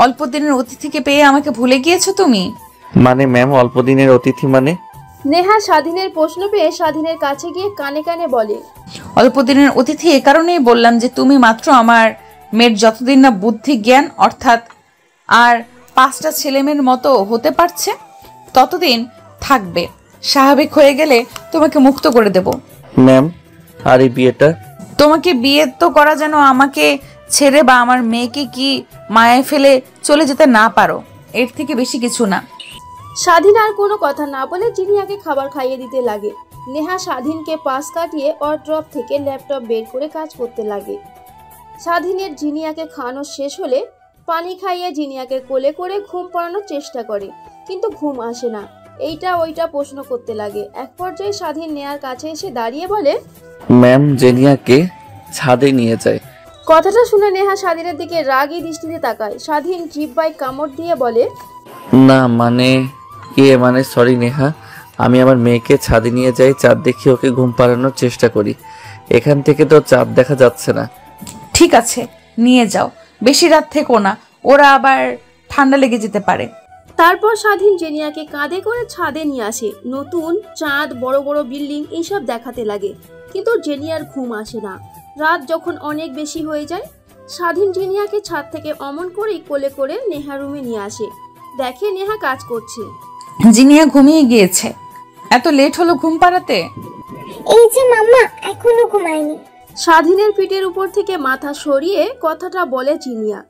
B: অল্প দিনের অতিথিকে পেয়ে আমাকে ভুলে গিয়েছো তুমি?
A: মানে ম্যাম, অল্প দিনের অতিথি মানে?
C: নেহা স্বাধীনের প্রশ্ন পেয়ে স্বাধীনের কাছে গিয়ে কানে কানে বলে,
B: অল্প দিনের অতিথি এ কারণেই বললাম যে তুমি মাত্র আমার মেয়ের যতদিন না বুদ্ধি জ্ঞান অর্থাৎ আর 5টা ছেলেমেয়ের মতো হতে পারছে ততদিন থাকবে। স্বাভাবিক হয়ে গেলে তোমাকে মুক্ত করে দেব।
A: ম্যাম, আর এই বিয়েটা?
B: তোমাকে বিয়ে তো করা যেন আমাকে ছেড়ে বা আমার মেয়েকে কি মায়ায় ফেলে চলে যেতে না পারো, এর থেকে বেশি কিছু না।
C: স্বাধীন আর কোনো কথা না বলে জিনিয়াকে খাবার খাইয়ে দিতে লাগে। নেহা স্বাধীনকে পাশ কাটিয়ে ওয়ার্ড্রপ থেকে ল্যাপটপ বের করে কাজ করতে লাগে। স্বাধীনের জিনিয়াকে খাওয়ানো শেষ হলে পানি খাইয়ে জিনিয়াকে কোলে করে ঘুম পাড়ানোর চেষ্টা করে, কিন্তু ঘুম আসে না। এইটা ওইটা প্রশ্ন করতে লাগে। এক পর্যায়ে স্বাধীন নেহার কাছে এসে দাঁড়িয়ে বলে,
A: ম্যাম, জেনিয়াকে ছাদে নিয়ে যায়।
C: কথাটা শুনে নেহা স্বাধীনের দিকে রাগী দৃষ্টিতে তাকায়। স্বাধীন জিহ্বায় কামড় দিয়ে বলে,
A: না মানে সরি নেহা, আমি আমার মেয়েকে ছাদে নিয়ে যাই, চাঁদ দেখি ওকে ঘুম পাড়ানোর চেষ্টা করি। এখান থেকে তো চাঁদ দেখা যাচ্ছে না।
B: ঠিক আছে, নিয়ে যাও, বেশি রাত থেকো না, ওরা আবার ঠান্ডা লেগে যেতে পারে।
C: তারপর স্বাধীন জেনিয়াকে কাঁধে করে ছাদে নিয়ে আসে। নতুন চাঁদ, বড় বড় বিল্ডিং এইসব দেখাতে লাগে, কিন্তু জেনিয়ার ঘুম আসে না। রাত যখন অনেক বেশি হয়ে যায়, স্বাধীন জেনিয়াকে ছাদ থেকে অমন করেই কোলে করে নেহা রুমে নিয়ে আসে। দেখে নেহা কাজ করছে।
B: জিনিয়া ঘুমিয়ে গিয়েছে। এত লেট হলো ঘুম পাড়াতে?
E: এই যে মাম্মা এখনো ঘুমায়নি।
C: স্বাধীনের পিঠের উপর থেকে মাথা সরিয়ে কথাটা বলে জিনিয়া।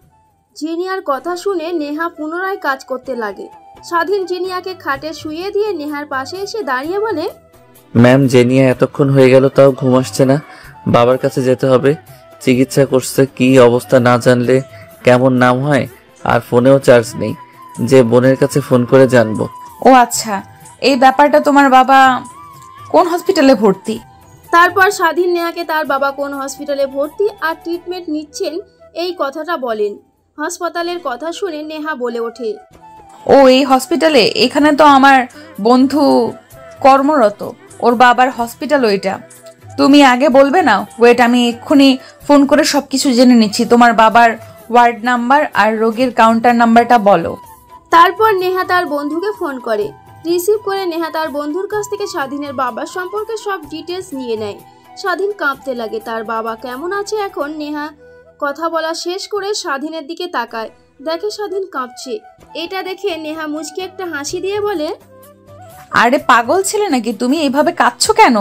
C: জিনিয়ার কথা শুনে নেহা পুনরায় কাজ করতে লাগে। স্বাধীন জিনিয়াকে খাটে শুইয়ে দিয়ে নেহার পাশে এসে দাঁড়িয়ে বলে,
A: ম্যাম, জেনিয়া এতক্ষণ হয়ে গেল তাও ঘুম আসছে না। বাবার কাছে যেতে হবে, চিকিৎসা করছে, কি অবস্থা না জানলে কেমন নাম হয়। আর ফোনেও চার্জ নেই, যে বোনের কাছে ফোন করে জানবো।
B: ও আচ্ছা, এই ব্যাপারটা। তোমার বাবা কোন হসপিটালে ভর্তি?
C: তারপর স্বাধীন নেহাকে তার বাবা কোন হসপিটালে ভর্তি আর ট্রিটমেন্ট নিচ্ছেন এই কথাটা বলেন। হাসপাতালের কথা শুনে নেহা বলে ওঠে,
B: ও এই হসপিটালে? এখানে তো আমার বন্ধু কর্মরত, ওর বাবার হসপিটাল ওইটা। তুমি আগে বলবে না? ওয়েট, আমি এক্ষুনি ফোন করে সবকিছু জেনে নিচ্ছি। তোমার বাবার ওয়ার্ড নাম্বার আর রোগীর কাউন্টার নাম্বারটা বলো।
C: তারপর নেহা তার বন্ধুকে ফোন করে। রিসিভ করে নেহা তার বন্ধুর কাছ থেকে স্বাধীনের বাবার সম্পর্কে সব ডিটেলস নিয়ে নেয়। স্বাধীন কাঁপতে লাগে। তার বাবা কেমন আছে এখন? নেহা কথা বলা শেষ করে স্বাধীনের দিকে তাকায়, দেখে স্বাধীন কাঁপছে। এটা দেখে নেহা মুচকি একটা হাসি দিয়ে বলে,
B: আরে পাগল ছেলে নাকি তুমি? এইভাবে কাঁদছো কেন?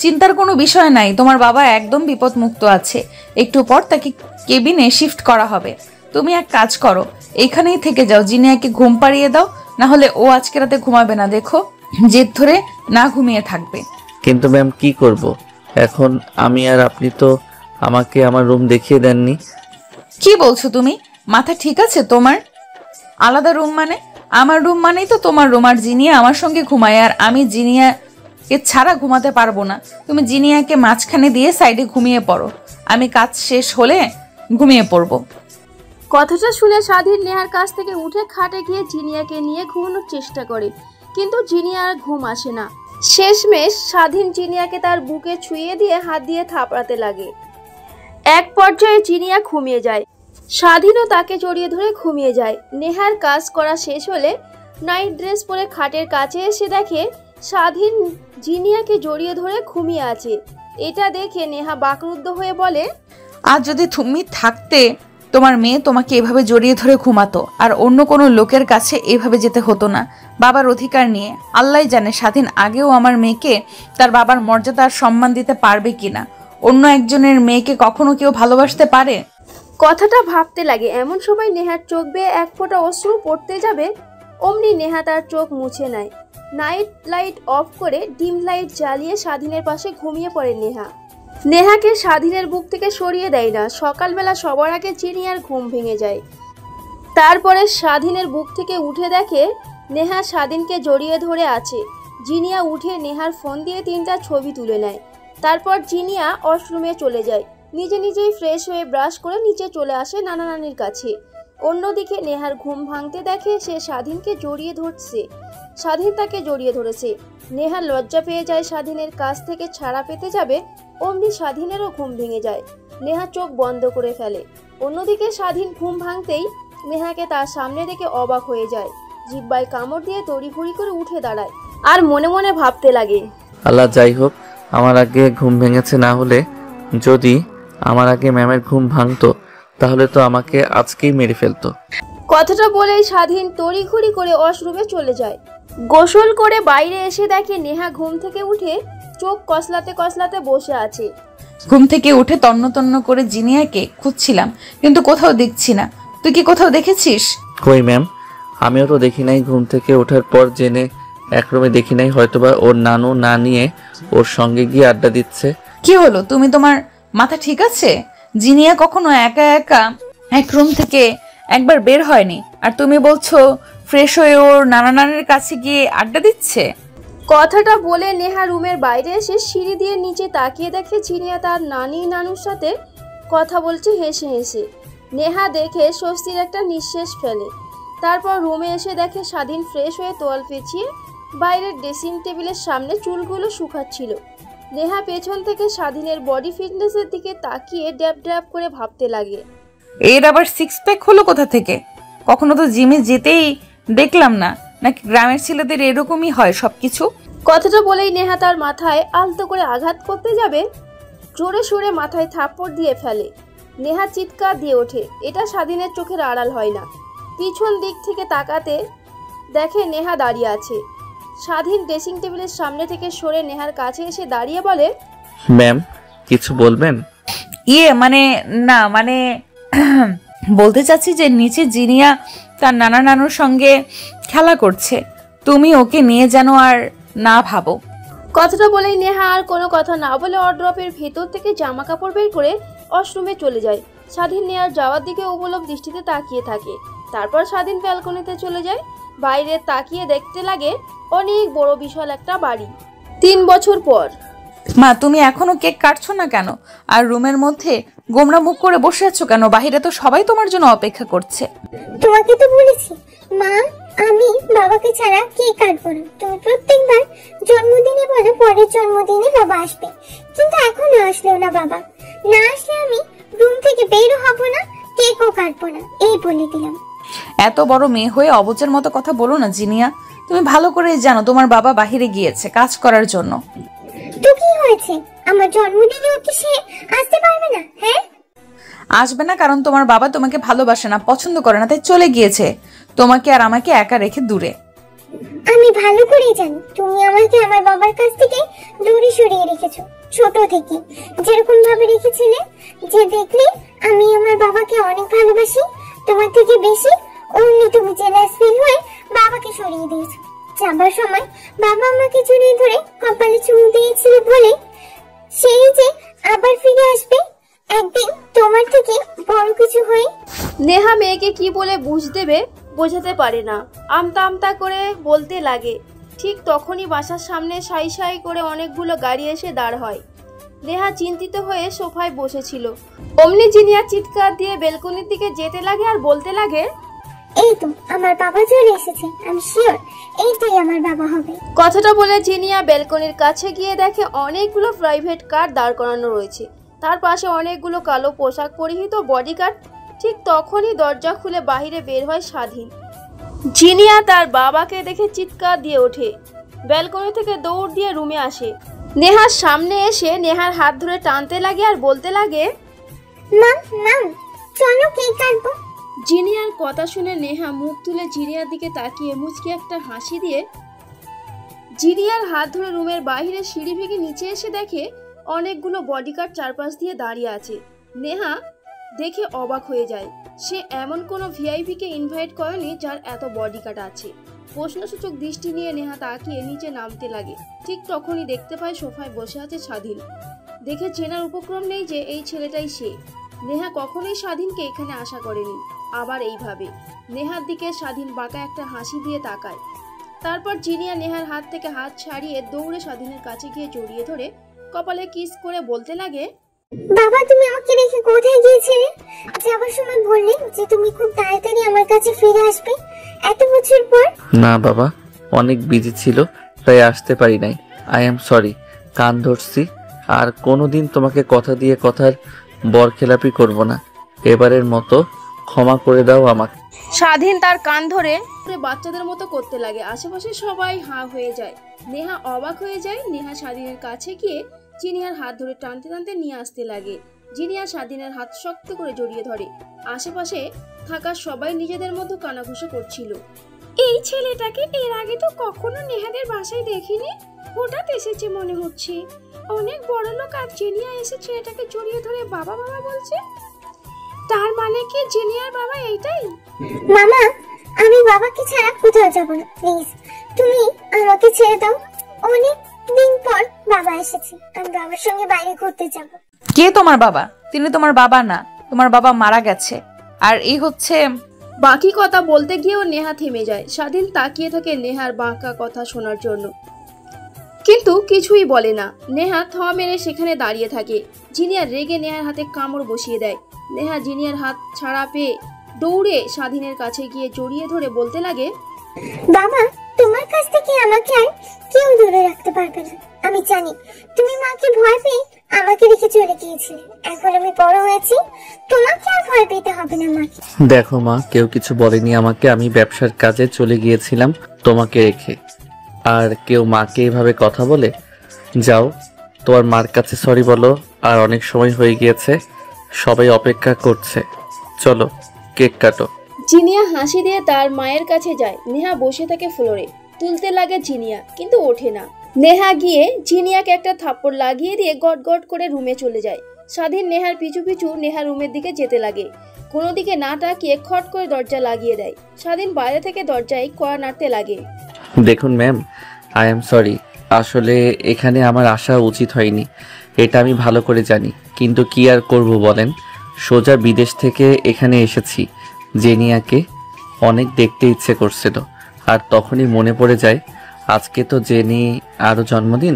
B: চিন্তার কোনো বিষয় নাই, তোমার বাবা একদম বিপদমুক্ত আছে। একটু পর তাকে কেবিনে শিফট করা হবে। তুমি এক কাজ করো, এখানেই থেকে যাও, জিনিয়াকে ঘুম পাড়িয়ে দাও, না হলে ও আজকে রাতে ঘুমাবে না। দেখো, জেদ ধরে না ঘুমিয়ে থাকবে।
A: কিন্তু ম্যাম, কি করব এখন আমি? আর আপনি তো আমাকে আমার রুম দেখিয়ে দেননি।
B: কি বলছো তুমি? মাথা ঠিক আছে তোমার? আলাদা রুম মানে? আমার রুম মানেই তো তোমার রুম। আর জিনিয়া আমার সঙ্গে ঘুমায়, আর আমি জিনিয়াকে ছাড়া ঘুমাতে পারবো না। তুমি জিনিয়াকে মাঝখানে দিয়ে সাইডে ঘুমিয়ে পড়ো, আমি কাজ শেষ হলে ঘুমিয়ে পড়বো।
C: কথাটা শুনে স্বাধীন নেহার কাছ থেকে উঠে খাটে গিয়ে জিনিয়াকে নিয়ে ঘুমানোর চেষ্টা করে, কিন্তু জিনিয়ার ঘুম আসে না। শেষমেশ স্বাধীন জিনিয়াকে তার বুকে ছুঁয়ে দিয়ে হাত দিয়ে থাপড়াতে লাগে। এক পর্যায়ে জিনিয়া ঘুমিয়ে যায়। স্বাধীনও তাকে জড়িয়ে ধরে ঘুমিয়ে যায়। নেহার কাজ করা শেষ হলে নাইট ড্রেস পরে খাটের কাছে এসে দেখে স্বাধীন জিনিয়াকে জড়িয়ে ধরে ঘুমিয়ে আছে। এটা দেখে নেহা বাকরুদ্ধ হয়ে বলে,
B: আর যদি তুমি থাকতে, তোমার মেয়ে তোমাকে এভাবে জড়িয়ে ধরে ঘুমাতো, আর অন্য কোনো লোকের কাছে এভাবে যেতে হতো না। বাবার অধিকার নিয়ে আল্লাহ জানে স্বাধীন আগেও আমার মেয়েকে তার বাবার মর্যাদা আর সম্মান দিতে পারবে কিনা। অন্য একজনের মেয়েকে কখনো কেউ ভালোবাসতে পারে?
C: কথাটা ভাবতে লাগে। এমন সময় নেহার চোখ বেয়ে এক ফোঁটা অশ্রু পড়তে যাবে, অমনি নেহা তার চোখ মুছে নেয়। নাইট লাইট অফ করে ডিম লাইট জ্বালিয়ে স্বাধীনের পাশে ঘুমিয়ে পড়ে নেহা। নেহাকে স্বাধীনের বুক থেকে সরিয়ে দেয় না। সকালবেলা সবার আগে জিনিয়ার ঘুম ভেঙে যায়। তারপরে স্বাধীনের বুক থেকে উঠে দেখে নেহা স্বাধীনকে জড়িয়ে ধরে আছে। জিনিয়া উঠে নেহার ফোন দিয়ে 3টা ছবি তুলে নেয়। তারপর জিনিয়া ওয়াশরুমে চলে যায়। নিজে নিজেই ফ্রেশ হয়ে ব্রাশ করে নিচে চলে আসে নানা নানির কাছে। অন্যদিকে নেহার ঘুম ভাঙতে দেখে সে স্বাধীনকে জড়িয়ে ধরছে। স্বাধীন তাকে জড়িয়ে ধরেছে। নেহা লজ্জা পেয়ে যায়, স্বাধীনের কাছ থেকে ছাড়া পেতে যাবে, অমনি স্বাধীনেরও ঘুম ভেঙে যায়। নেহা চোখ বন্ধ করে ফেলে। অন্যদিকে স্বাধীন ঘুম ভাঙতেই নেহাকে তার সামনে দেখে অবাক হয়ে যায়। জিহ্বায় কামড় দিয়ে তড়িঘড়ি করে উঠে দাঁড়ায় আর মনে মনে ভাবতে লাগে,
A: আল্লাহ, যাই হোক, আমার আগে ঘুম ভেঙেছে। না হলে যদি আমার আগে ম্যামের ঘুম ভাঙতো তাহলে তো আমাকে আজকেই মেরে ফেলতো।
C: কথাটা বলেই স্বাধীন তড়িঘড়ি করে ওয়াশরুমে চলে যায়। গোসল করে বাইরে এসে দেখে নেহা ঘুম থেকে উঠে চোখ কসলাতে কসলাতে বসে আছে।
B: ঘুম থেকে উঠে তন্ন তন্ন করে জিনিয়াকে খুঁজছিলাম, কিন্তু কোথাও দেখছি না। তুই কি কোথাও দেখেছিস?
A: কই ম্যাম, আমিও তো দেখি নাই। ঘুম থেকে ওঠার পর জেনে এক রুমে দেখি নাই, হয়তোবা ওর নানু না নিয়ে ওর সঙ্গে গিয়ে আড্ডা দিচ্ছে।
B: কি হলো? তুমি, তোমার মাথা ঠিক আছে? জিনিয়া কখনো একা একা এক রুম থেকে একবার বের হয়নি, আর তুমি বলছো ফ্রেশ হয়ে ওর নানা নানির কাছে গিয়ে আড্ডা দিচ্ছে।
C: কথাটা বলে নেহা রুমের বাইরে এসে সিঁড়ি দিয়ে নিচে তাকিয়ে দেখে জিনিয়া তার নানি নানুর সাথে কথা বলছে হেসে হেসে। নেহা দেখে স্বস্তির একটা নিঃশ্বাস ফেলে। তারপর রুমে এসে দেখে স্বাধীন ফ্রেশ হয়ে তোয়াল পেঁচিয়ে বাইরের ড্রেসিং টেবিলের সামনে চুলগুলো শুকাচ্ছিল। নেহা পেছন থেকে স্বাধীনের বডি ফিটনেসের দিকে তাকিয়ে ড্যাব ড্যাব করে ভাবতে লাগে,
B: এর আবার সিক্স প্যাক হলো কোথা থেকে? কখনো তো জিমে যেতেই দেখলাম না, নাকি গ্রামের ছেলেদের এরকমই হয় সবকিছু?
C: কথাটা বলেই নেহা তার মাথায় আলতো করে আঘাত করতে যাবে, জোরে সোরে মাথায় থাপ্পড় দিয়ে ফেলে। নেহা চিৎকার দিয়ে ওঠে। এটা স্বাধীনের চোখের আড়াল হয় না। পিছন দিক থেকে তাকাতে দেখে নেহা দাঁড়িয়ে আছে। স্বাধীন ড্রেসিং টেবিলের সামনে থেকে সরে নেহার কাছে এসে দাঁড়িয়ে বলে,
A: ম্যাম কিছু বলবেন?
B: না মানে বলতে চাচ্ছি যে নিচে জিনিয়া তার নানা নানুর সঙ্গে খেলা করছে, তুমি ওকে নিয়ে যেন আর না ভাবো।
C: কথাটা বলেই নেহা আর কোনো কথা না বলে ওয়ার্ড্রপের ভেতর থেকে জামা কাপড় বের করে ওয়াশরুমে চলে যায়। স্বাধীন নেহার যাওয়ার দিকে অবলোক দৃষ্টিতে তাকিয়ে থাকে। তারপর স্বাধীন ব্যালকনিতে চলে যায়। বাইরে তাকিয়ে দেখতে লাগে অনেক বড় বিশাল একটা বাড়ি। 3 বছর পর।
B: মা, তুমি এখনো কেক কাটছো না কেন? আর রুমের মধ্যে গোমরা মুখ করে বসে আছো কেন? বাহিরে তো সবাই তোমার জন্য অপেক্ষা করছে।
E: তোমাকে তো বলেছি মা, আমি বাবাকে ছাড়া কেক কাটবো না। তুমি প্রত্যেকবার জন্মদিনে বলো পরের জন্মদিনে বাবা আসবে, কিন্তু এখনো আসলো না বাবা। না আসলে আমি রুম থেকে বেরও হব না, কেকও কাটবো না, এই বলে দিলাম।
B: এত বড় মেয়ে হয়ে অবুঝের মতো কথা বলো না জিনিয়া। তুমি ভালো করে জানো তোমার বাবা বাহিরে গিয়েছে কাজ করার জন্য।
E: তো কি হয়েছে? আমার জন্মদিনেও কি সে আসতে পারবে না? হ্যাঁ,
B: আসবে না কারণ তোমার বাবা তোমাকে ভালোবাসে না, পছন্দ করে না, তাই চলে গিয়েছে তোমাকে আর আমাকে একা রেখে দূরে।
E: আমি ভালো করেই জানি তুমি আমাকে আমার বাবার কাছ থেকে দূরে সরিয়ে রেখেছো, ছোট থেকে যেরকম ভাবে রেখেছিলে যে দেখলে আমি আমার বাবাকে অনেক ভালোবাসি, তোমার থেকে বেশি অমনি তুমি জেলাস ফিল হয়ে বাবাকে সরিয়ে দিয়েছো। যাবার সময় বাবা আমাকে জড়িয়ে ধরে কপালে চুমু দিয়েছিল বলে সেই যে আবার ফিরে আসবে একদিন তোমার থেকে বড় কিছু হয়ে।
C: নেহা মেয়েকে কি বলে বুঝ দেবে বোঝাতে পারে না, আমতা আমতা করে বলতে লাগে। ঠিক তখনই বাসার সামনে সাই সাই করে অনেকগুলো গাড়ি এসে দাঁড় হয়। নেহা চিন্তিত হয়ে সোফায় বসেছিল। অমনি জিনিয়া চিৎকার দিয়ে বেলকনির দিকে যেতে লাগে আর বলতে লাগে,
E: এই তো আমার বাবা চলে এসেছে, আমি শিওর এইটাই আমার বাবা হবে।
C: কথাটা বলে জিনিয়া বেলকনির কাছে গিয়ে দেখে অনেকগুলো প্রাইভেট কার দাঁড় করানো রয়েছে, তার পাশে অনেকগুলো কালো পোশাক পরিহিত বডিগার্ড। ঠিক তখনই দরজা খুলে বাইরে বের হয় স্বাধীন। জিনিয়া তার বাবাকে দেখে চিৎকার দিয়ে ওঠে, ব্যালকনি থেকে দৌড় দিয়ে রুমে আসে। নেহার সামনে এসে নেহার হাত ধরে টানতে লাগে আর বলতে লাগে,
E: মাম মাম চলো কেক কাটবো।
C: জিনিয়ার কথা শুনে নেহা মুখ তুলে জিনিয়ার দিকে তাকিয়ে মুচকি একটা হাসি দিয়ে জিনিয়ার হাত ধরে রুমের বাইরে সিঁড়ি ভেঙে নিচে এসে দেখে অনেকগুলো বডিগার্ড চারপাশ দিয়ে দাঁড়িয়ে আছে। নেহা দেখে অবাক হয়ে যায়। সে এমন কোনো ভিআইপিকে ইনভাইট করেনি যার এত বডিগার্ড আছে। প্রশ্নসূচক দৃষ্টি নিয়ে নেহা তাকিয়ে নিচে নামতে লাগে। ঠিক তখনই দেখতে পায় সোফায় বসে আছে স্বাধীন। দেখে চেনার উপক্রম নেই যে এই ছেলেটাই সে। নেহা কখনোই স্বাধীনকে এখানে আশা করেনি, আবার এইভাবে। নেহার দিকে স্বাধীন বাঁকা একটা হাসি দিয়ে তাকায়। তারপর জিনিয়া নেহার হাত থেকে হাত ছাড়িয়ে দৌড়ে স্বাধীনের কাছে গিয়ে জড়িয়ে ধরে কপালে কিস করে বলতে লাগে,
E: বাবা তুমি আমাকে রেখে কোথায় গিয়েছিলে? যাবার সময় বললে যে তুমি খুব তাড়াতাড়ি আমার কাছে ফিরে আসবে এত বছর পর।
A: না বাবা, অনেক বিজি ছিল তাই আসতে পারি নাই। আই এম সরি, কান ধরছি। আর কোনোদিন তোমাকে কথা দিয়ে কথার বরখেলাপি করব না। এবারের মতো ক্ষমা করে দাও আমাকে।
C: স্বাধীন তার কান ধরে বাচ্চাদের মতো করতে লাগে। আশেপাশে সবাই হাঁ হয়ে যায়। নেহা অবাক হয়ে যায়। নেহা স্বাধীনের কাছে গিয়ে জিনিয়ার হাত ধরে টানতে টানতে নিয়ে আসতে লাগে। জিনিয়া স্বাধীনের হাত শক্ত করে জড়িয়ে ধরে। আশেপাশে থাকা সবাই নিজেদের মধ্যে কানাঘুষো করছিল। এই ছেলেটাকে এর আগে তো কখনো নেহাদের বাসায় দেখিনি, হঠাৎ এসেছে মনে হচ্ছে। অনেক বড় লোক আর জিনিয়া এসে ছেলেটাকে জড়িয়ে ধরে বাবা বাবা বলছে। তার মানে কি জিনিয়ার বাবা এইটাই?
E: মামা আমি বাবাকে ছাড়া কোথাও যাব না, প্লিজ তুমি আমাকে ছেড়ে দাও। অনেক দিন পর বাবা এসেছে, আমি বাবার সঙ্গে বাইরে ঘুরতে যাব।
B: কে তোমার বাবা? তিনি তোমার বাবা না, তোমার বাবা মারা গেছে। আর এই হচ্ছে।
C: বাকি কথা বলতে গিয়েও নেহা থেমে যায়। স্বাধীন তাকিয়ে থাকে নেহার বাঁকা কথা শোনার জন্য। কিন্তু কিছুই বলে না। নেহা থ মেরে সেখানে দাঁড়িয়ে থাকে। জিনিয়া রেগে নেহার হাতে কামড় বসিয়ে দেয়। নেহা জিনিয়ার হাত ছাড়া পেয়ে দৌড়ে স্বাধীনের কাছে গিয়ে জড়িয়ে ধরে বলতে লাগে,
E: বাবা, তোমার কাছ থেকে আমাকে আর কেউ দূরে রাখতে পারবে না। আমি জানি তুমি মাকে ভয় পেয়ে আমাকে রেখে চলে গিয়েছিলে। এখন আমি বড় হয়েছি, তোমাকে আর ভয় পেতে হবে না মাকে।
A: দেখো মা, কেউ কিছু বলেনি আমাকে। আমি ব্যবসার কাজে চলে গিয়েছিলাম তোমাকে রেখে। আর কেউ মাকে এভাবে কথা বলে? যাও, তোমার মার কাছে সরি বলো। আর অনেক সময় হয়ে গিয়েছে, সবাই অপেক্ষা করছে। চলো, কেক কাটো।
C: জিনিয়া হাসি দিয়ে তার মায়ের কাছে যায়। নেহা বসে থাকে ফ্লোরে। তুলতে লাগে জিনিয়া, কিন্তু ওঠে না। নেহা গিয়ে জিনিয়াকে একটা থাপ্পড় লাগিয়ে দিয়ে গট গট করে রুমে চলে যায়। স্বাধীন নেহার পিছু পিছু নেহার রুমের দিকে যেতে লাগে। কোনো দিকে না তাকিয়ে খট করে দরজা লাগিয়ে দেয়। স্বাধীন বাইরে থেকে দরজায় কড়া নাড়তে লাগে।
A: দেখুন ম্যাম, আই এম সরি। আসলে এখানে আমার আসা উচিত হয়নি, এটা আমি ভালো করে জানি। কিন্তু কি আর করব বলেন, সোজা বিদেশ থেকে এখানে এসেছি। জেনিয়াকে অনেক দেখতে ইচ্ছে করছিল, আর তখনই মনে পড়ে যায় আজকে তো জেনি আরও জন্মদিন,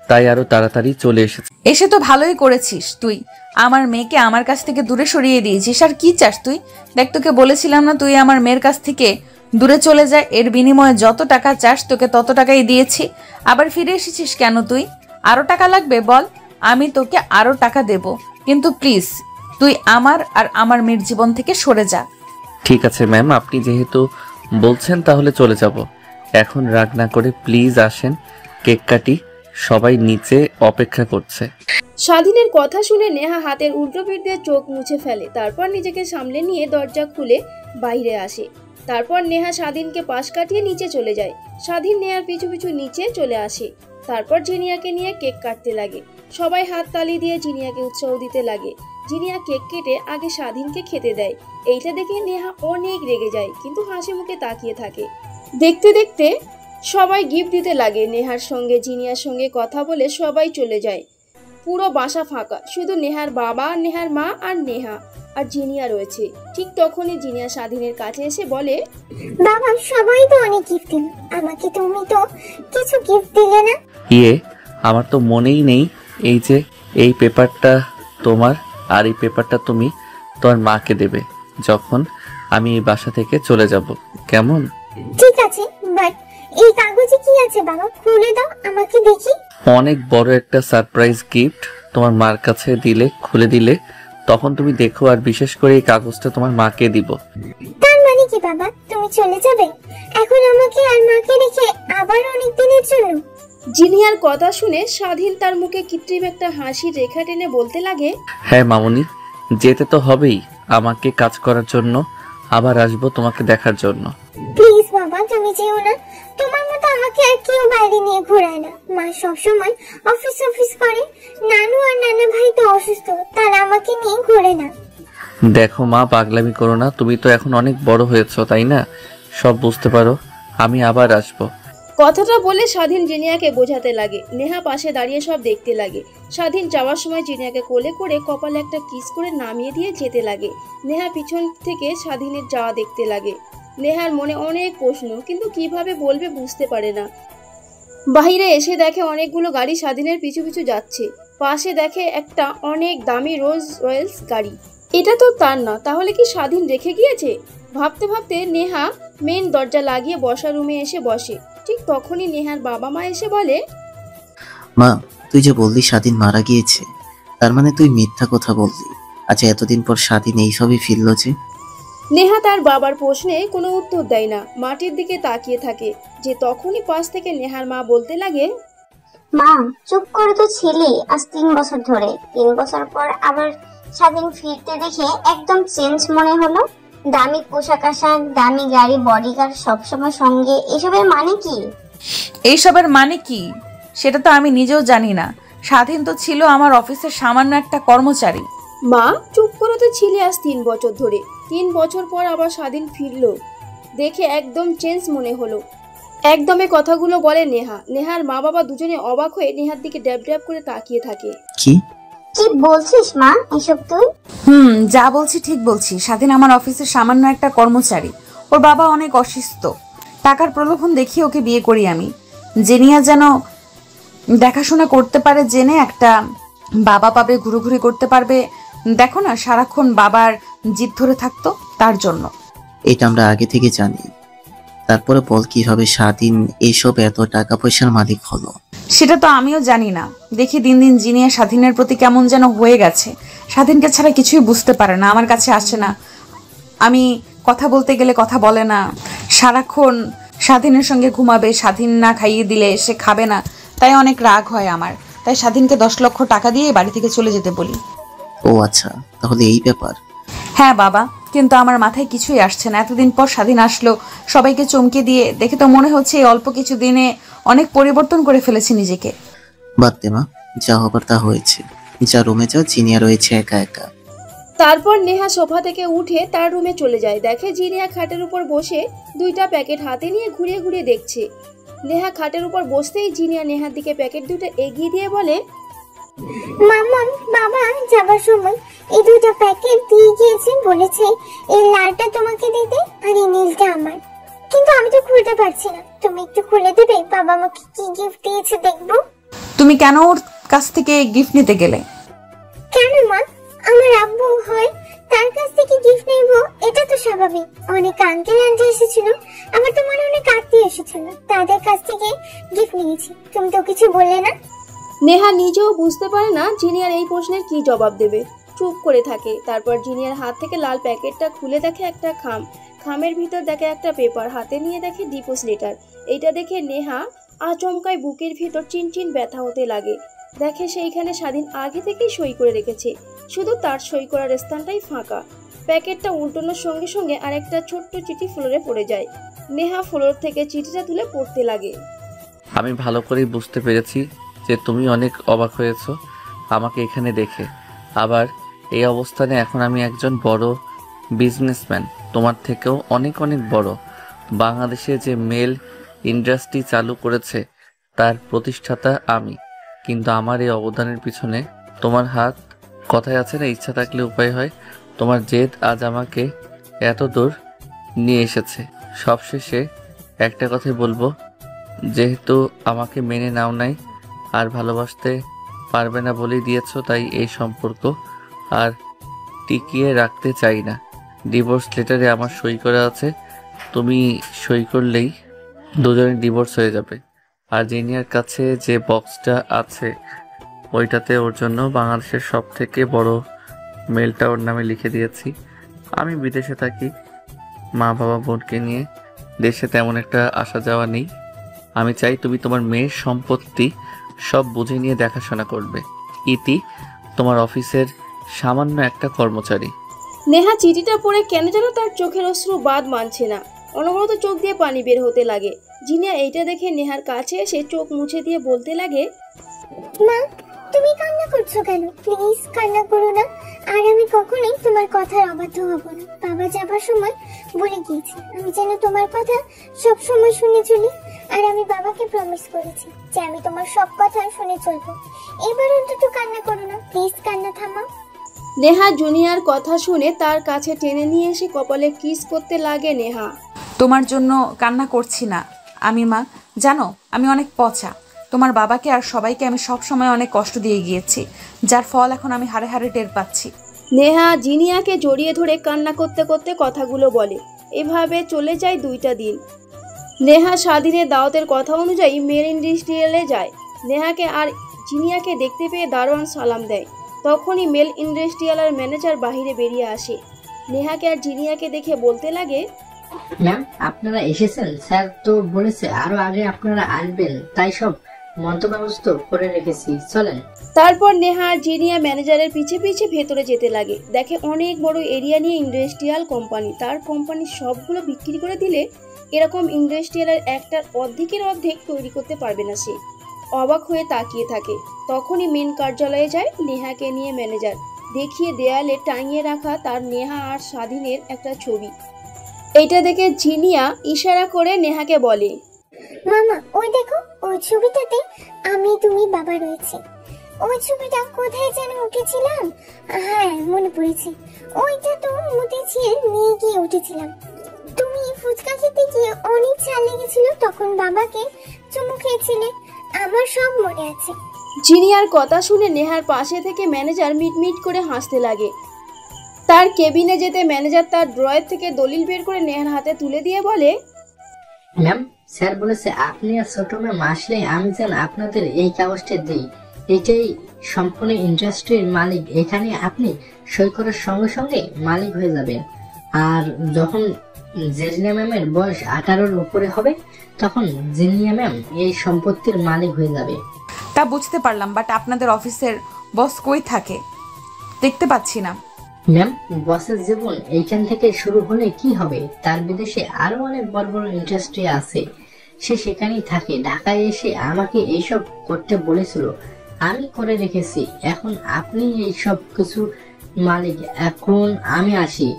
A: তাই আরও তাড়াতাড়ি চলে এসেছি।
B: এসে তো ভালোই করেছিস তুই। আমার মেয়েকে আমার কাছ থেকে দূরে সরিয়ে দিয়েছিস। আর কি চাস তুই? দেখ, তোকে বলেছিলাম না তুই আমার মেয়ের কাছ থেকে দূরে চলে যায়। এর বিনিময়ে যত টাকা চাস তোকে তত টাকাই দিয়েছি। আবার ফিরে এসেছিস কেন তুই? আরো টাকা লাগবে বল, আমি তোকে আরো টাকা দেব। কিন্তু প্লিজ তুই আমার আর আমার মেয়ের জীবন থেকে সরে যা।
A: ঠিক আছে ম্যাম, আপনি যেহেতু বলছেন তাহলে চলে যাব। এখন রাগ না করে প্লিজ আসেন, কেক কাটি। সবাই নিচে অপেক্ষা করছে।
C: স্বাধীনের কথা শুনে নেহা হাতের উল্টো পিঠ দিয়ে চোখ মুছে ফেলে। তারপর নিজেকে সামলে নিয়ে দরজা খুলে বাইরে আসে। তারপর নেহা স্বাধীনকে পাশ কাটিয়ে নিচে চলে যায়। স্বাধীন নেহার পিছু পিছু নিচে চলে আসে। তারপর জিনিয়াকে নিয়ে কেক কাটতে লাগে। সবাই হাত তালি দিয়ে জিনিয়াকে উৎসাহ দিতে লাগে। জিনিয়া কেক কেটে আগে স্বাধীনকে খেতে দেয়। এইটা দেখে নেহা অনেক রেগে যায়, কিন্তু হাসি মুখে তাকিয়ে থাকে। দেখতে দেখতে সবাই গিফট দিতে লাগে। নেহার সঙ্গে জিনিয়ার সঙ্গে কথা বলে সবাই চলে যায়। পুরো বাসা ফাঁকা, শুধু নেহার বাবা, নেহার মা আর নেহা আর জিনিয়া রয়েছে। ঠিক তখনই জিনিয়া স্বাধীনের কাছে এসে বলে,
E: বাবা, সবাই তো অনেক গিফট দিল, আমাকে তুমি তো কিছু গিফট দিলে না।
A: আমার তো মনেই নেই। এই যে এই পেপারটা তোমার, আর এই পেপারটা তুমি তোমার মাকে দেবে যখন আমি এই বাসা থেকে চলে যাব, কেমন?
E: ঠিক আছে, বাট এই কাগজে কি আছে বাবা? খুলে দাও, আমাকে দেখি।
A: অনেক বড় একটা সারপ্রাইজ গিফট তোমার মার কাছে দিলে, খুলে দিলে তখন তুমি দেখো। আর বিশেষ করে এই কাগজটা তোমার মাকে দিব।
E: তার মানে কি বাবা, তুমি চলে যাবে এখন আমাকে আর মাকে রেখে আবার অনেক দিনের জন্য?
C: জিনিয়ার কথা শুনে স্বাধীন তার মুখে কৃত্রিম একটা হাসির রেখা টেনে বলতে লাগে,
A: হ্যাঁ মামুনি, যেতে তো হবেই। আমাকে কাজ করার জন্য আবার আসবো তোমাকে দেখার জন্য।
E: প্লিজ বাবা, তুমি যেও না। তোমার মতো আমাকে আর কেউ বাইরে নিয়ে ঘোরায় না। মা সবসময় অফিস করে। নানু আর নানা ভাই তো অসুস্থ, তারা আমাকে নিয়ে ঘোরে না।
A: দেখো মা, পাগলামি করো না। তুমি তো এখন অনেক বড় হয়েছো, তাই না? সব বুঝতে পারো। আমি আবার আসবো।
C: কথাটা বলে স্বাধীন জিনিয়াকে বোঝাতে লাগে। নেহা পাশে দাঁড়িয়ে সব দেখতে লাগে। স্বাধীন যাওয়ার সময় জিনিয়াকে কোলে করে কপালে একটা কিস করে নামিয়ে দিয়ে যেতে লাগে। নেহা পিছন থেকে স্বাধীনের যাওয়া দেখতে লাগে। নেহার মনে অনেক প্রশ্ন, কিন্তু কিভাবে বলবে বুঝতে পারে না। বাইরে এসে দেখে অনেকগুলো গাড়ি স্বাধীনের পিছু পিছু যাচ্ছে। পাশে দেখে একটা অনেক দামি রোলস রয়েলস গাড়ি। এটা তো তার না, তাহলে কি স্বাধীন রেখে গিয়েছে? ভাবতে ভাবতে নেহা মেন দরজা লাগিয়ে বসা রুমে এসে বসে। ঠিক তখনই নেহার বাবা মা এসে বলে,
H: মা, তুই যে বললি স্বাধীন মারা গিয়েছে, তার মানে তুই মিথ্যা কথা বললি। আচ্ছা, এতদিন পর স্বাধীন এইসবই ফিরল যে?
C: নেহা তার বাবার প্রশ্নে কোনো উত্তর দেয় না, মাটির দিকে তাকিয়ে থাকে। যে তখনই পাশ থেকে নেহার মা বলতে লাগে,
E: মা চুপ করে তো ছিলি আজ 3 বছর ধরে। 3 বছর পর আবার স্বাধীন ফিরতে দেখে একদম চেঞ্জ মনে হলো। দামি পোশাক আশাক, দামি গাড়ি, বডিগার্ড সবসময় সঙ্গে, এসবের মানে কি?
B: এইসবের মানে কি সেটা তো আমি নিজেও জানি না। স্বাধীন তো ছিল আমার অফিসের সামান্য একটা কর্মচারী।
C: মা চুপ করে তো ছিলি আজ 3 বছর ধরে। 3 বছর পর আবার স্বাধীন ফিরলো দেখে একদম চেঞ্জ মনে হলো। একদমে কথাগুলো বলে নেহা। নেহার মা বাবা দুজনে অবাক হয়ে নেহার দিকে ড্যাব ড্যাব করে তাকিয়ে থাকে।
H: কি
E: কি বলছিস মা এসব তুই?
B: যা বলছি ঠিক বলছি। স্বাধীন আমার অফিসের সামান্য একটা কর্মচারী। ওর বাবা অনেক অসুস্থ। টাকার প্রলোভন দেখিয়ে ওকে বিয়ে করি আমি। জেনিয়া যেন দেখাশোনা করতে পারে জেনে একটা বাবা পাবে, ঘুরোঘুরি করতে পারবে। দেখো না, সারাক্ষণ বাবার জিদ ধরে থাকতো, তার জন্য।
H: এটা আমরা আগে থেকে জানি। তারপরে বল কিভাবে স্বাধীন এইসব এত টাকা পয়সার মালিক হলো?
B: সেটা তো আমিও জানি না। দেখি দিন দিন জিনিয়া স্বাধীনের প্রতি কেমন যেন হয়ে গেছে। স্বাধীনকে ছাড়া কিছুই বুঝতে পারে না, আমার কাছে আসে না, আমি কথা বলতে গেলে কথা বলে না, সারাক্ষণ স্বাধীনের সঙ্গে ঘুমাবে, স্বাধীন না খাইয়ে দিলে সে খাবে না, তাই অনেক রাগ হয় আমার। তাই স্বাধীনকে 10 লক্ষ টাকা দিয়ে বাড়ি থেকে চলে যেতে বলি।
H: ও আচ্ছা, তাহলে এই ব্যাপার।
B: হ্যাঁ বাবা, কিন্তু আমার মাথায় কিছুই আসছে না। এতদিন পর স্বাধীন আসলো, সবাইকে চমকে দিয়ে দেখে তো মনে হচ্ছে এই অল্প কিছু দিনে অনেক পরিবর্তন করে ফেলেছি নিজেকে।
H: বাদ দে মা, যা হবার তা হয়েছে। যা রুমে যা, জিনিয়া রয়েছে একা একা।
C: তারপর নেহা সোফা থেকে উঠে তার রুমে চলে যায়। দেখে জিনিয়া খাটের উপর বসে 2টা প্যাকেট হাতে নিয়ে ঘুরিয়ে ঘুরিয়ে দেখছে। নেহা খাটের উপর বসতেই জিনিয়া নেহার দিকে প্যাকেট 2টা এগিয়ে দিয়ে বলে,
E: মামা বাবা যাবার সময় এই 2টা প্যাকেট দিয়ে গিয়েছে, বলেছে এই লালটা তোমাকে দিতে আর এই নীলটা আমার। কিন্তু আমি তো খুলতে পারছি না, তুমি একটু খুলে দেবে? বাবা আমাকে কি গিফট দিয়েছে দেখবো।
B: তুমি কেন ওর কাছ থেকে গিফট নিতে গেলে?
E: কেন মা, আমার আব্বু হয়, তার কাছ থেকে গিফট নেব, এটা তো স্বাভাবিক। অনেক আঙ্কেল আন্টি এসেছিল, আমার তো মনে অনেক আত্মীয় এসেছিল, তাদের কাছ থেকে গিফট নিয়েছি। তুমি তো কিছু বললে না।
C: নেহা নিজেও বুঝতে পারে না জিনিয়ার এই প্রশ্নের কি জবাব দেবে, চুপ করে থাকে। তারপর জিনিয়ার হাত থেকে লাল প্যাকেটটা খুলে দেখে একটা খামের ভিতর দেখে একটা পেপার, হাতে নিয়ে দেখে ডিভোর্স লেটার। এইটা দেখে নেহা আচমকায় বুকের ভিতর চিনচিন ব্যথা হতে লাগে। দেখে সেইখানে স্বাধীন আগে থেকেই সই করে রেখেছে, শুধু তার সই করার স্থানটাই ফাঁকা। প্যাকেটটা উল্টানোর সঙ্গে সঙ্গে আরেকটা ছোট্ট চিঠি ফ্লোরে পড়ে যায়। নেহা ফ্লোর থেকে চিঠিটা তুলে পড়তে লাগে।
A: আমি ভালো করেই বুঝতে পেরেছি যে তুমি অনেক অবাক হয়েছো আমাকে এখানে দেখে। আবার এই অবস্থানে এখন আমি একজন বড় বিজনেসম্যান, তোমার থেকেও অনেক অনেক বড়। বাংলাদেশে যে মেল ইন্ডাস্ট্রি চালু করেছে তার প্রতিষ্ঠাতা আমি। কিন্তু আমার এই অবদানের পিছনে তোমার হাত। কথায় আছে না, ইচ্ছা থাকলে উপায় হয়। তোমার জেদ আজ আমাকে এত দূর নিয়ে এসেছে। সবশেষে একটা কথাই বলবো, যেহেতু আমাকে মেনে নাও নাই আর ভালোবাসতে পারবে না বলেই দিয়েছো, তাই এই সম্পর্ক আর টিকিয়ে রাখতে চাই না। ডিভোর্স লেটারে আমার সই করা আছে, তুমি সই করলেই দুজনের ডিভোর্স হয়ে যাবে। আর জিনিয়ার কাছে যে বক্সটা আছে ওইটাতে ওর জন্য বাংলাদেশের সব থেকে বড় মেলটা ওর নামে লিখে দিয়েছি। আমি বিদেশে থাকি, মা বাবা বোনকে নিয়ে, দেশে তেমন একটা আসা যাওয়া নেই। আমি চাই তুমি তোমার মেয়ের সম্পত্তি সব বুঝে নিয়ে দেখাশোনা করবে। ইতি, তোমার অফিসের সামান্য একটা কর্মচারী।
C: নেহা চিঠিটা পড়ে কেন যেন তার চোখের অশ্রু বাদ মানছে না, অনবরত চোখ দিয়ে পানি বের হতে লাগে। জিনিয়া এইটা দেখে নেহার কাছে এসে চোখ মুছে দিয়ে বলতে লাগে,
E: মা তুমি কান্না করছো কেন? প্লিজ কান্না করো না, আর আমি কখনোই তোমার কথার অবাধ্য হব না। বাবা যাবার সময় বলে গিয়েছি আমি যেন তোমার কথা সব সময় শুনে চলি, আর আমি বাবাকে প্রমিস করেছি যে আমি তোমার সব কথা শুনে চলবো। এবার অন্তত কান্না করো না, প্লিজ কান্না থামাও।
C: নেহা জুনিয়ার কথা শুনে তার কাছে টেনে নিয়ে এসে কপালে কিস করতে লাগে। নেহা,
B: তোমার জন্য কান্না করছি না আমি মা, জানো আমি অনেক পচা। তোমার বাবাকে আর সবাইকে আমি সব সময় অনেক কষ্ট দিয়ে গিয়েছি, যার ফল এখন আমি হাড়ে হাড়ে টের পাচ্ছি।
C: নেহা জিনিয়াকে জড়িয়ে ধরে কান্না করতে করতে কথাগুলো বলে। এভাবে চলে যায় 2টা দিন। নেহা স্বাধীনের দাওয়াতের কথা অনুযায়ী মেল ইন্ডাস্ট্রিয়ালে যায়। নেহাকে আর জিনিয়াকে দেখতে পেয়ে দারোয়ান সালাম দেয়। তখনই মেল ইন্ডাস্ট্রিয়ালের ম্যানেজার বাহিরে বেরিয়ে আসে। নেহাকে আর জিনিয়াকে দেখে বলতে লাগে,
J: ম্যাম আপনারা এসেছেন। স্যার তো বলেছে আরো আগে আপনারা আসবেন, তাই সব মন্তব্য করে রেখেছি, চলেন।
C: তারপর নেহা আর জিনিয়া ম্যানেজারের পিছে পিছে ভেতরে যেতে লাগে। দেখে অনেক বড় এরিয়া নিয়ে ইন্ডাস্ট্রিয়াল কোম্পানি। তার কোম্পানির সবগুলো বিক্রি করে দিলে এরকম ইন্ডাস্ট্রিয়ালের একটার অর্ধেকের অর্ধেক তৈরি করতে পারবে না সে। অবাক হয়ে তাকিয়ে থাকে। তখনই মেন কার্যালয়ে যায় নেহাকে নিয়ে ম্যানেজার। দেখিয়ে দেয়ালে টাঙিয়ে রাখা তার নেহা আর স্বাধীনের একটা ছবি। এইটা দেখে জিনিয়া ইশারা করে নেহাকে বলে,
E: মামা ওই দেখো, ওই ছবিটাতে আমি তুমি বাবা রয়েছে। ওই ছবিটা কোথায় যেন উঠেছিলাম, হ্যাঁ মনে পড়েছে, ওইটা তো মুতেছিয়ে নিয়ে গিয়ে উঠেছিলাম। তুমি ফুচকা খেতে গিয়ে অনেক ঝাল লেগেছিল, তখন বাবাকে চুমু খেয়েছিলে। আমার সব মনে আছে।
C: জিনিয়ার কথা শুনে নেহার পাশে থেকে ম্যানেজার মিটমিট করে হাসতে লাগে। তার কেবিনে যেতে ম্যানেজার তার ড্রয়ার থেকে দলিল বের করে নেহার হাতে তুলে দিয়ে বলে,
J: ম্যাম, স্যার বলেছে আপনি আর ছোট ম্যাম আসলে আমি যেন আপনাদের এই কাগজটা দিই। এটাই সম্পূর্ণ ইন্ডাস্ট্রির মালিক। এখানে আপনি সই করার সঙ্গে সঙ্গে মালিক হয়ে যাবেন। আর যখন জেরিনা ম্যামের বয়স 18-র উপরে হবে তখন জিনিয়া ম্যাম এই সম্পত্তির মালিক হয়ে যাবে।
B: তা বুঝতে পারলাম, বাট আপনাদের অফিসের বস কই থাকে দেখতে পাচ্ছি না।
J: ম্যাম, বসের জীবন এইখান থেকে শুরু হলে কি হবে? তার বিদেশে আরো অনেক বড় বড় ইন্ডাস্ট্রি আছে, সে সেখানেই থাকে। ঢাকায় এসে আমাকে এইসব করতে বলেছিল, আমি করে রেখেছি। এখন আপনি এই সব কিছু মালিক, এখন আমি আসি।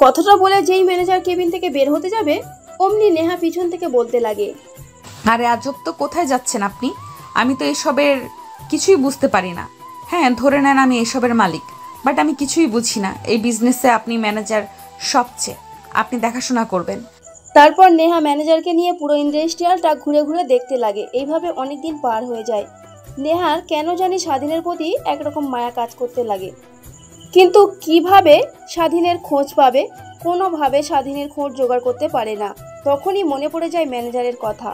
C: কথাটা বলে যেই ম্যানেজার কেবিন থেকে বের হতে যাবে অমনি নেহা পিছন থেকে বলতে লাগে,
B: আরে আজব তো, কোথায় যাচ্ছেন আপনি? আমি তো এসবের কিছুই বুঝতে পারি না। হ্যাঁ, ধরে নেন আমি এসবের মালিক, বাট আমি কিছুই বুঝি না। এই বিজনেসে আপনি ম্যানেজার, সবচেয়ে আপনি দেখাশোনা করবেন।
C: তারপর নেহা ম্যানেজারকে নিয়ে পুরো ইন্ডাস্ট্রিয়ালটা ঘুরে ঘুরে দেখতে লাগে। এইভাবে অনেকদিন পার হয়ে যায়। নেহার কেন জানি স্বাধীনের প্রতি একরকম মায়া কাজ করতে লাগে, কিন্তু কিভাবে স্বাধীনের খোঁজ পাবে? কোনোভাবে স্বাধীনের খোঁজ জোগাড় করতে পারে না। তখনই মনে পড়ে যায় ম্যানেজারের কথা।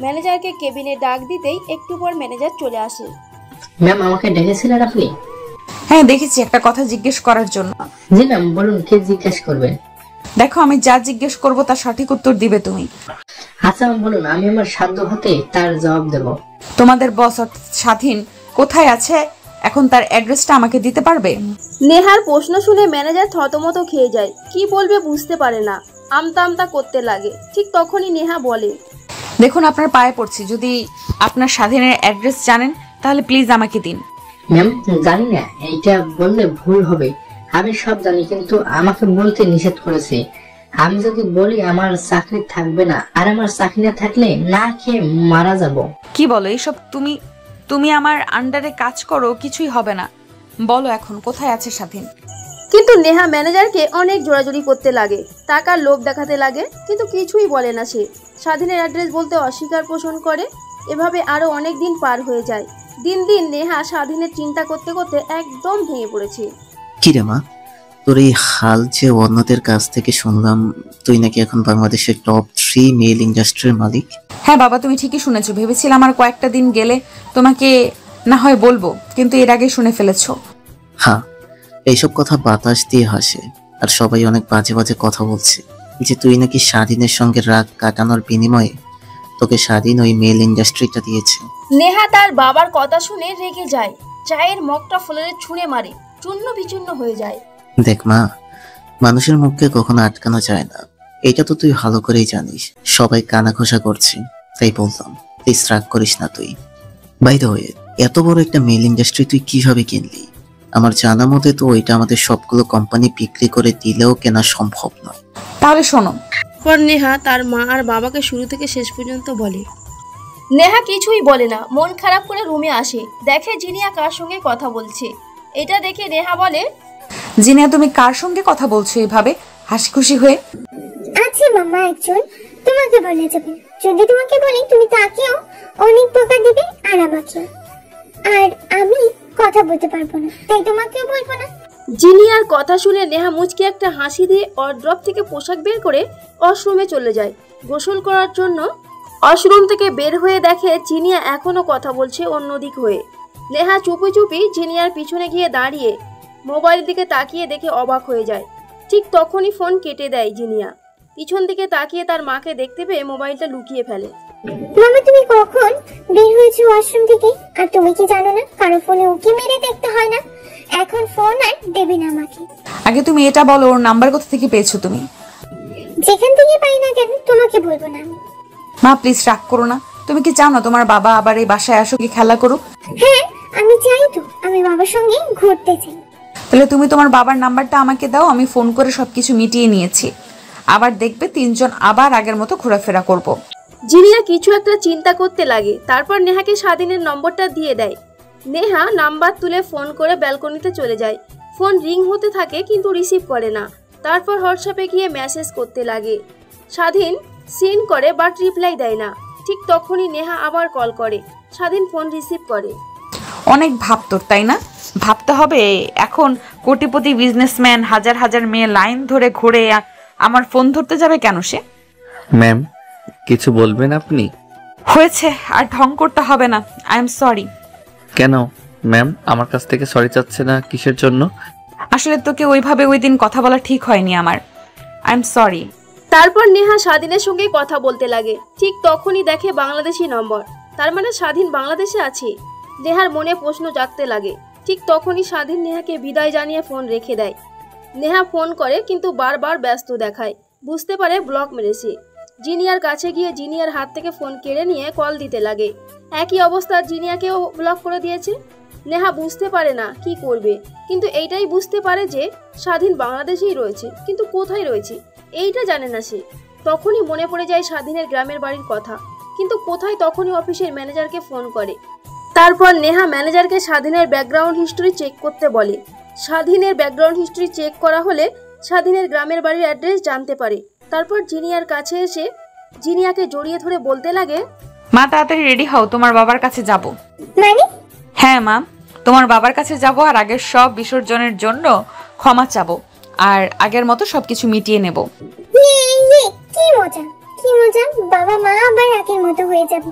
C: ম্যানেজারকে কেবিনে ডাক দিতেই একটু পর ম্যানেজার চলে আসে।
J: ম্যাম, আমাকে ডেকেছিলেন আপনি?
B: হ্যাঁ, দেখেছি, একটা কথা জিজ্ঞেস করার জন্য।
J: জি ম্যাম, বলুন, কে জিজ্ঞেস করবেন?
B: দেখো, আমি যা জিজ্ঞেস করব তার সঠিক উত্তর দিবে তুমি।
J: আচ্ছা বলুন, আমি আমার সাধ্য হতে তার জবাব দেব।
B: তোমাদের বস স্বাধীন কোথায় আছে এখন, তার অ্যাড্রেসটা আমাকে দিতে পারবে?
C: নেহার প্রশ্ন শুনে ম্যানেজার থতমত খেয়ে যায়। কি বলবে বুঝতে পারে না, আমতা আমতা করতে লাগে। ঠিক তখনই নেহা বলে,
B: দেখুন, আপনার পায়ে পড়ছি, যদি আপনার স্বাধীনের অ্যাড্রেস জানেন তাহলে প্লিজ আমাকে দিন।
J: ম্যাম, জানি না, এইটা বললে ভুল হবে। আমি সব জানি, কিন্তু আমাকে বলতে নিষেধ করেছে। আমি যদি বলি আমার চাকরি থাকবে না, আর আমার চাকরি না থাকলে না খেয়ে মারা যাব।
B: কি বলো এইসব? তুমি আমার আন্ডারে কাজ করো, কিছুই হবে না। বলো এখন কোথায় আছে স্বাধীন?
C: কিন্তু নেহা ম্যানেজারকে অনেক জোরাজুরি করতে লাগে, টাকার লোভ দেখাতে লাগে, কিন্তু কিছুই বলে না সে। স্বাধীনের অ্যাড্রেস বলতে অস্বীকার পোষণ করে। এভাবে আরো অনেক দিন পার হয়ে যায়। দিন দিন নেহা স্বাধীনের চিন্তা করতে করতে একদম ভেঙে পড়েছে।
H: কিরে মা, তোর এই হাল যে অন্যদের কাছ থেকে শুনলাম, তুই নাকি এখন বাংলাদেশের টপ 3 মেল ইন্ডাস্ট্রির মালিক।
B: হ্যাঁ বাবা, তুমি ঠিকই শুনেছো। ভেবেছিলাম আর কয়েকটা দিন গেলে তোমাকে না হয় বলবো, কিন্তু এর আগে শুনে ফেলেছো।
H: হ্যাঁ, এইসব কথা বাতাস দিয়ে হাসে, আর সবাই অনেক বাজে বাজে কথা বলছে যে তুই নাকি স্বাধীনের সঙ্গে রাগ কাটানোর বিনিময়ে তোকে স্বাধীন ওই মেল ইন্ডাস্ট্রিটা দিয়েছে।
C: নেহা তার বাবার কথা শুনে রেগে যায়। চায়ের মগটা ফ্লোরে ছুঁড়ে মারে, চূর্ণ বিচূর্ণ হয়ে যায়।
H: দেখ মা, মানুষের মুখকে কখনো আটকানো যায় না, এটা তো তুই ভালো করেই জানিস। সবাই কানাঘোষা করছে, তাই বললাম প্লিজ রাগ করিস না তুই। বাই দ্য ওয়ে, এত বড় একটা মেল ইন্ডাস্ট্রি তুই কিভাবে কিনলি? আমার জানা মতে তো ওইটা আমাদের সবগুলো কোম্পানি বিক্রি করে দিলেও কেনা সম্ভব নয়।
B: তাহলে শোনো।
C: পর নেহা তার মা আর বাবাকে শুরু থেকে শেষ পর্যন্ত বলে। নেহা কিছুই বলে না, মন খারাপ করে রুমে আসে। দেখে জিনিয়া কার সঙ্গে কথা বলছে। এটা দেখে নেহা বলে,
B: জিনিয়া, তুমি কার সঙ্গে কথা বলছো এভাবে হাসি খুশি হয়ে?
E: আছে মামা একজন, তোমাকে বলা যাবে। যদি তোমাকে বলি তুমি তাকেও অনেক বোকা দিবে আর আমাকেও। আর আমি কথা বলতে পারবো না, তাই তোমাকেও বলবো না।
C: জিনিয়ার কথা শুনে নেহা মুচকি একটা হাসি দিয়ে ওয়ারড্রপ থেকে পোশাক বের করে ওয়াশরুমে চলে যায় গোসল করার জন্য। ওয়াশরুম থেকে বের হয়ে দেখে জিনিয়া এখনো কথা বলছে অন্যদিক হয়ে। নেহা চুপি চুপি জিনিয়ার পিছনে গিয়ে দাঁড়িয়ে মোবাইল দিকে তাকিয়ে দেখে অবাক হয়ে যায়। ঠিক তখনই ফোন কেটে দেয় জিনিয়া। পিছন দিকে তাকিয়ে তার মাকে দেখতে পেয়ে মোবাইলটা লুকিয়ে ফেলে।
E: মামা, তুমি কখন বের হয়েছো ওয়াশরুম থেকে? আর তুমি কি জানো না কারো ফোনে উকি মেরে দেখতে হয় না? এখন ফোন আর দেবে না আমাকে।
B: আগে তুমি এটা বলো, ওর নাম্বার কোথা থেকে পেয়েছো তুমি?
E: যেখান থেকে পাই না কেন তোমাকে বলবো না আমি।
B: মা প্লিজ রাগ করো না। তুমি কি জানো তোমার বাবা আবার এই বাসায় আসো কি খেলা করুক?
E: হ্যাঁ, আমি চাই তো, আমি বাবার সঙ্গে ঘুরতে চাই।
B: তাহলে তুমি তোমার বাবার নাম্বারটা আমাকে দাও, আমি ফোন করে সবকিছু মিটিয়ে নিয়েছি। আবার দেখবে তিনজন আবার আগের মতো ঘোরাফেরা করব।
C: জিনিয়া কিছু একটা চিন্তা করতে লাগে, তারপর নেহাকে স্বাধীনের নম্বরটা দিয়ে দেয়। নেহা নাম্বার তুলে ফোন করে ব্যালকনিতে চলে যায়। ফোন রিং হতে থাকে কিন্তু রিসিভ করে না। তারপর হোয়াটসঅ্যাপে গিয়ে মেসেজ করতে লাগে। স্বাধীন সিন করে বাট রিপ্লাই দেয় না। ঠিক তখনই নেহা আবার কল করে। স্বাধীন ফোন রিসিভ করে।
B: অনেক ভাব তোর, তাই না? ভাবতে হবে এখন কোটিপতি বিজনেসম্যান, হাজার হাজার মেয়ে লাইন ধরে ঘুরে আমার ফোন ধরতে যাবে কেন সে?
A: ম্যাম, কিছু বলবেন আপনি?
B: হয়েছে, আর ঢং করতে হবে না। I am sorry.
A: কেন ম্যাম, আমার কাছ থেকে সরি চাচ্ছে না কিসের জন্য?
B: আসলে তোকে ওইভাবে ওই দিন কথা বলা ঠিক হয়নি আমার। I am sorry.
C: তারপর নেহা স্বাধীনের সঙ্গে কথা বলতে লাগে। ঠিক তখনই দেখে বাংলাদেশি নম্বর। তার মানে স্বাধীন বাংলাদেশে আছে। নেহার মনে প্রশ্ন জাগতে লাগে। ঠিক তখনই স্বাধীন নেহাকে বিদায় জানিয়ে ফোন রেখে দেয়। নেহা ফোন করে কিন্তু বারবার ব্যস্ত দেখায়। বুঝতে পারে ব্লক মেরেছে। জিনিয়ার কাছে গিয়ে জিনিয়ার হাত থেকে ফোন কেড়ে নিয়ে কল দিতে লাগে। একই অবস্থা জিনিয়াকেও ব্লক করে দিয়েছে। নেহা বুঝতে পারে না কি করবে, কিন্তু এইটাই বুঝতে পারে যে স্বাধীন বাংলাদেশেই রয়েছে, কিন্তু কোথায় রয়েছে এইটা জানে না সে। তখনই মনে পড়ে যায় স্বাধীনের গ্রামের বাড়ির কথা, কিন্তু কোথায়। তখনই অফিসের ম্যানেজারকে ফোন করে। তারপর নেহা ম্যানেজারকে স্বাধীনের ব্যাকগ্রাউন্ড হিস্ট্রি চেক করতে বলে। স্বাধীনের ব্যাকগ্রাউন্ড হিস্ট্রি চেক করা হলে স্বাধীনের গ্রামের বাড়ির অ্যাড্রেস জানতে পারে। তারপর জিনিয়ার কাছে এসে জিনিয়াকে জড়িয়ে ধরে বলতে লাগে,
B: মা তাড়াতাড়ি রেডি হও, তোমার বাবার কাছে যাব।
E: মানে?
B: হ্যাঁ মা, তোমার বাবার কাছে যাব আর আগের সব বিসর্জনের জন্য ক্ষমা চাবো আর আগের মতো সবকিছু মিটিয়ে নেব।
E: কি মজা, কি মজা! বাবা মা আবার আগের মতো হয়ে যাবে।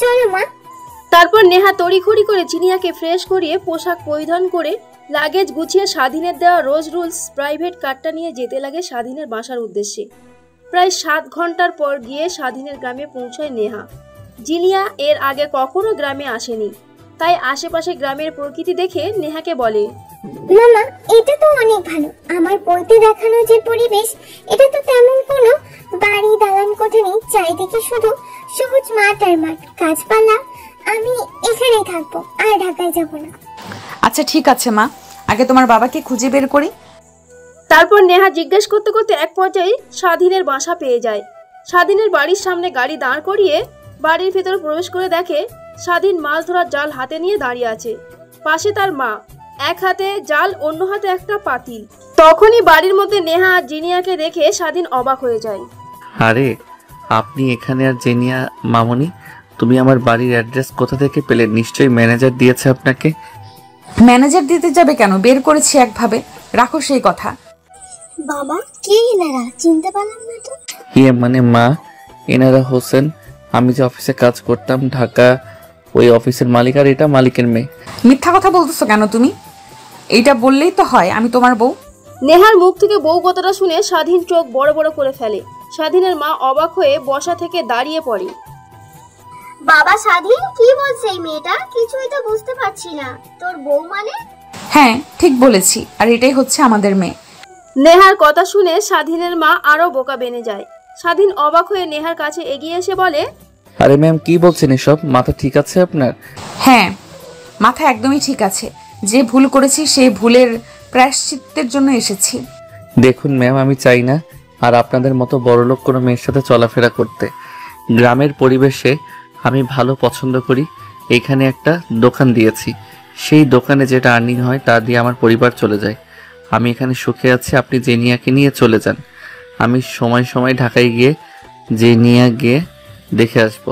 E: চলো মা।
C: তারপর নেহা তড়িঘড়ি করে জিনিয়াকে ফ্রেশ করিয়ে পোশাক পরিধান করে লাগেজ গুছিয়ে স্বাধীনের দেওয়া রোজ রুলস প্রাইভেট কারটা নিয়ে যেতে লাগে স্বাধীনের বাসার উদ্দেশ্যে। প্রায় 7 ঘন্টার পর গিয়ে স্বাধীনের গ্রামে পৌঁছায় নেহা। জিনিয়া এর আগে কখনো গ্রামে আসেনি, তাই আশেপাশে গ্রামের প্রকৃতি দেখে নেহাকে বলে,
E: মামা এটা তো অনেক ভালো। আমার বইতে দেখানো যে পরিবেশ, এটা তো তেমন কোনো বাড়ি দালান কোঠা নেই। চারিদিকে শুধু সবুজ মাঠ আর মাঠ, গাছপালা। আমি এখানেই থাকবো, আর ঢাকায় যাব না।
B: আচ্ছা ঠিক আছে মা, আগে তোমার বাবাকে খুঁজে বের করি।
C: তারপর নেহা জিজ্ঞেস করতে করতে এক পর্যায়ে স্বাধীনের বাসা পেয়ে যায়। স্বাধীনের বাড়ির সামনে গাড়ি দাঁড় করিয়ে বাড়ির ভেতর প্রবেশ করে দেখে স্বাধীন মাছ ধরার জাল হাতে নিয়ে দাঁড়িয়ে আছে। পাশে তার মা, এক হাতে জাল, অন্য হাতে একটা পাতিল। তখনই বাড়ির মধ্যে নেহা আর জিনিয়াকে দেখে স্বাধীন অবাক হয়ে যায়।
A: আরে আপনি এখানে? আর জেনিয়া মামনি, তুমি আমার বাড়ির অ্যাড্রেস কোথা থেকে পেলে? নিশ্চয়ই ম্যানেজার দিয়েছে আপনাকে।
B: ম্যানেজার দিতে যাবে কেন? বের করেছি একভাবে। রাখো সেই কথা।
E: বাবা কে এনারা? চিনতে পারলাম না তো।
A: মানে মা, এনারা হোসেন, আমি যে অফিসে কাজ করতাম ঢাকা, ওই অফিসের মালিক। আর এটা মালিকের মেয়ে।
B: মিথ্যা কথা বলতেছো কেন তুমি? এইটা বললেই তো হয় আমি তোমার বউ।
C: নেহার মুখ থেকে বউ কথাটা শুনে স্বাধীন চোখ বড় বড় করে ফেলে। স্বাধীনের মা অবাক হয়ে বসা থেকে দাঁড়িয়ে পড়ে।
E: বাবা স্বাধীন, কি বলছে এই মেয়েটা? কিছুই তো বুঝতে পারছি না। তোর বউ মানে?
B: হ্যাঁ ঠিক বলেছি, আর এটাই হচ্ছে আমাদের মেয়ে।
C: নেহার কথা শুনে স্বাধীনের মা আরো বোকা বেনে যায়। স্বাধীন অবাক হয়ে নেহার কাছে এগিয়ে এসে বলে,
A: আরে ম্যাম, কি বলছেন এসব? মাথা ঠিক আছে আপনার?
B: হ্যাঁ মাথা একদমই ঠিক আছে। যে ভুল করেছি সেই ভুলের প্রায়শ্চিত্তের জন্য এসেছি।
A: দেখুন ম্যাম, আমি চাই না আর আপনাদের মতো বড়লোক কোনো মেয়ের সাথে চলাফেরা করতে। গ্রামের পরিবেশে আমি ভালো পছন্দ করি। এইখানে একটা দোকান দিয়েছি, সেই দোকানে যেটা আর্নিং হয় তা দিয়ে আমার পরিবার চলে যায়। আমি এখানে সুখে আছি। আপনি জেনিয়াকে নিয়ে চলে যান। আমি সময় সময় ঢাকায় গিয়ে জেনিয়া গিয়ে দেখে আসবো।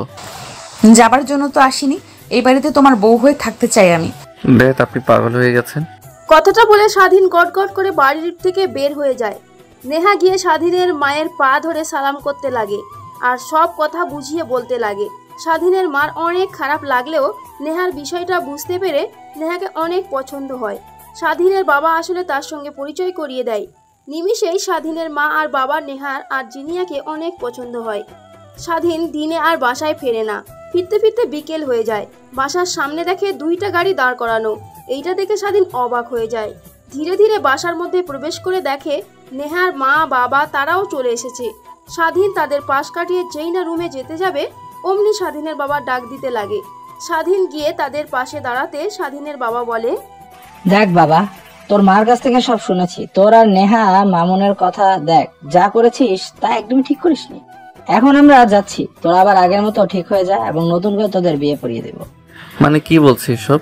B: যাবার জন্য তো আসিনি, এই বাড়িতে তোমার বউ হয়ে থাকতে চাই আমি।
A: বেশ, আপনি পাগল হয়ে গেছেন।
C: কথাটা বলে স্বাধীন গটগট করে বাড়ির থেকে বের হয়ে যায়। নেহা গিয়ে স্বাধীনের মায়ের পা ধরে সালাম করতে লাগে আর সব কথা বুঝিয়ে বলতে লাগে। স্বাধীনের মার অনেক খারাপ লাগলেও নেহার বিষয়টা বুঝতে পেরে নেহাকে অনেক পছন্দ হয়। স্বাধীনের বাবা আসলে তার সঙ্গে পরিচয় করিয়ে দেয়। নিমিষেই স্বাধীনের মা আর বাবা নেহার আর জিনিয়াকে অনেক পছন্দ হয়। স্বাধীন দিনে আর বাসায় ফেরে না। ফিরতে ফিরতে বিকেল হয়ে যায়। বাসার সামনে দেখে 2টা গাড়ি দাঁড় করানো। এইটা দেখে স্বাধীন অবাক হয়ে যায়। ধীরে ধীরে বাসার মধ্যে প্রবেশ করে দেখে নেহার মা বাবা তারাও চলে এসেছে। স্বাধীন তাদের পাশ কাটিয়ে যেই না রুমে যেতে যাবে অমনি স্বাধীনের বাবা ডাক দিতে লাগে। স্বাধীন গিয়ে তাদের পাশে দাঁড়াতে স্বাধীনের বাবা বলে,
K: দেখ বাবা, তোর মার কাছ থেকে সব শুনেছি। তোর আর নেহা মামুনের কথা দেখ, যা করেছিস তা একদমই ঠিক করিসনি। এখন আমরা যাচ্ছি, তোর আবার আগের মতো ঠিক হয়ে যায় এবং নতুন করে তোদের বিয়ে পড়িয়ে দেব।
A: মানে কি বলছিস সব?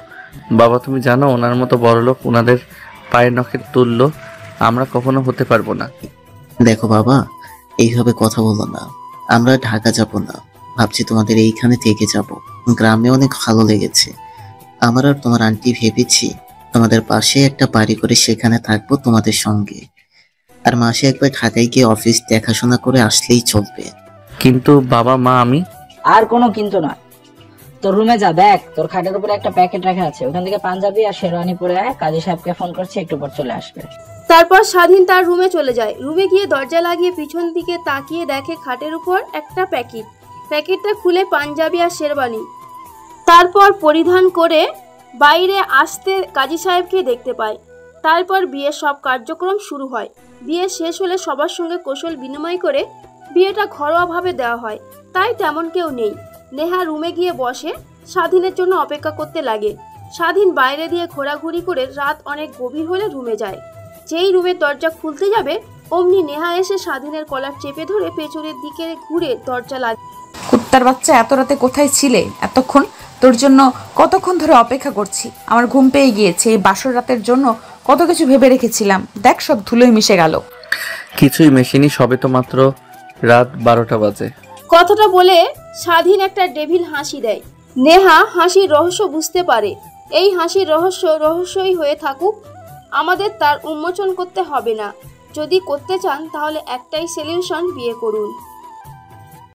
A: বাবা তুমি জানো ওনার মতো বড়লোক ওনাদের পায়ের নখের তুল্য আমরা কখনো হতে পারবো না।
H: দেখো বাবা, এইভাবে কথা বলো না। আমরা ঢাকা যাব না, ভাবছি তোমাদের এইখানে থেকে যাব। গ্রামে অনেক ভালো লেগেছে আমার। আর তোমার আন্টি ভেবেছি তোমাদের পাশে একটা বাড়ি করে সেখানে থাকবো তোমাদের সঙ্গে। আর মাসে একবার ঢাকায় গিয়ে অফিস দেখাশোনা করে আসলেই চলবে।
A: কিন্তু বাবা মা আমি।
K: আর কোনো কিন্তু না, তোর রুমে যা, দেখ তোর খাটের উপরে একটা প্যাকেট রাখা আছে, ওখান থেকে পাঞ্জাবি আর শেরওয়ানি পরে আয়। কাজী সাহেবকে ফোন করছি, একটু পর চলে আসবে।
C: তারপর স্বাধীন তার রুমে চলে যায়। রুমে গিয়ে দরজা লাগিয়ে পিছন দিকে তাকিয়ে দেখে খাটের উপর একটা প্যাকেটটা খুলে পাঞ্জাবি আর শেরওয়ানি তারপর পরিধান করে বাইরে আসতে কাজী সাহেবকে দেখতে পায়। তারপর বিয়ের সব কার্যক্রম শুরু হয়। বিয়ে শেষ হলে সবার সঙ্গে কৌশল বিনিময় করে বিয়েটা ঘরোয়াভাবে দেওয়া হয়, তাই তেমন কেউ নেই। নেহা রুমে গিয়ে বসে, স্বাধীনের জন্য অপেক্ষা করতে লাগে। স্বাধীন বাইরে দিয়ে ঘোরাঘুরি করে রাত অনেক গভীর হলে রুমে যায়। যেই রুমের দরজা খুলতে যাবে অমনি নেহা এসে স্বাধীনের কলার চেপে ধরে পেছনের দিকে ঘুরে দরজা লাগে।
B: কুত্তার বাচ্চা, এত রাতে কোথায় ছিলে? এতক্ষণ তোর জন্য কতক্ষণ ধরে অপেক্ষা করছি। আমার ঘুম পেয়ে গিয়েছে। এই বাসর রাতের জন্য কত কিছু ভেবে রেখেছিলাম, দেখ সব ধুলোয় মিশে গেল।
A: কিছুই মেশিনি, সবে তো মাত্র রাত 12টা বাজে।
C: কথাটা বলে স্বাধীন একটা ডেভিল হাসি দেয়। নেহা হাসির রহস্য বুঝতে পারে। এই হাসির রহস্যই হয়ে থাকুক, আমাদের তার উন্মোচন করতে হবে না। যদি করতে চান তাহলে একটাই সলিউশন, বিয়ে করুন।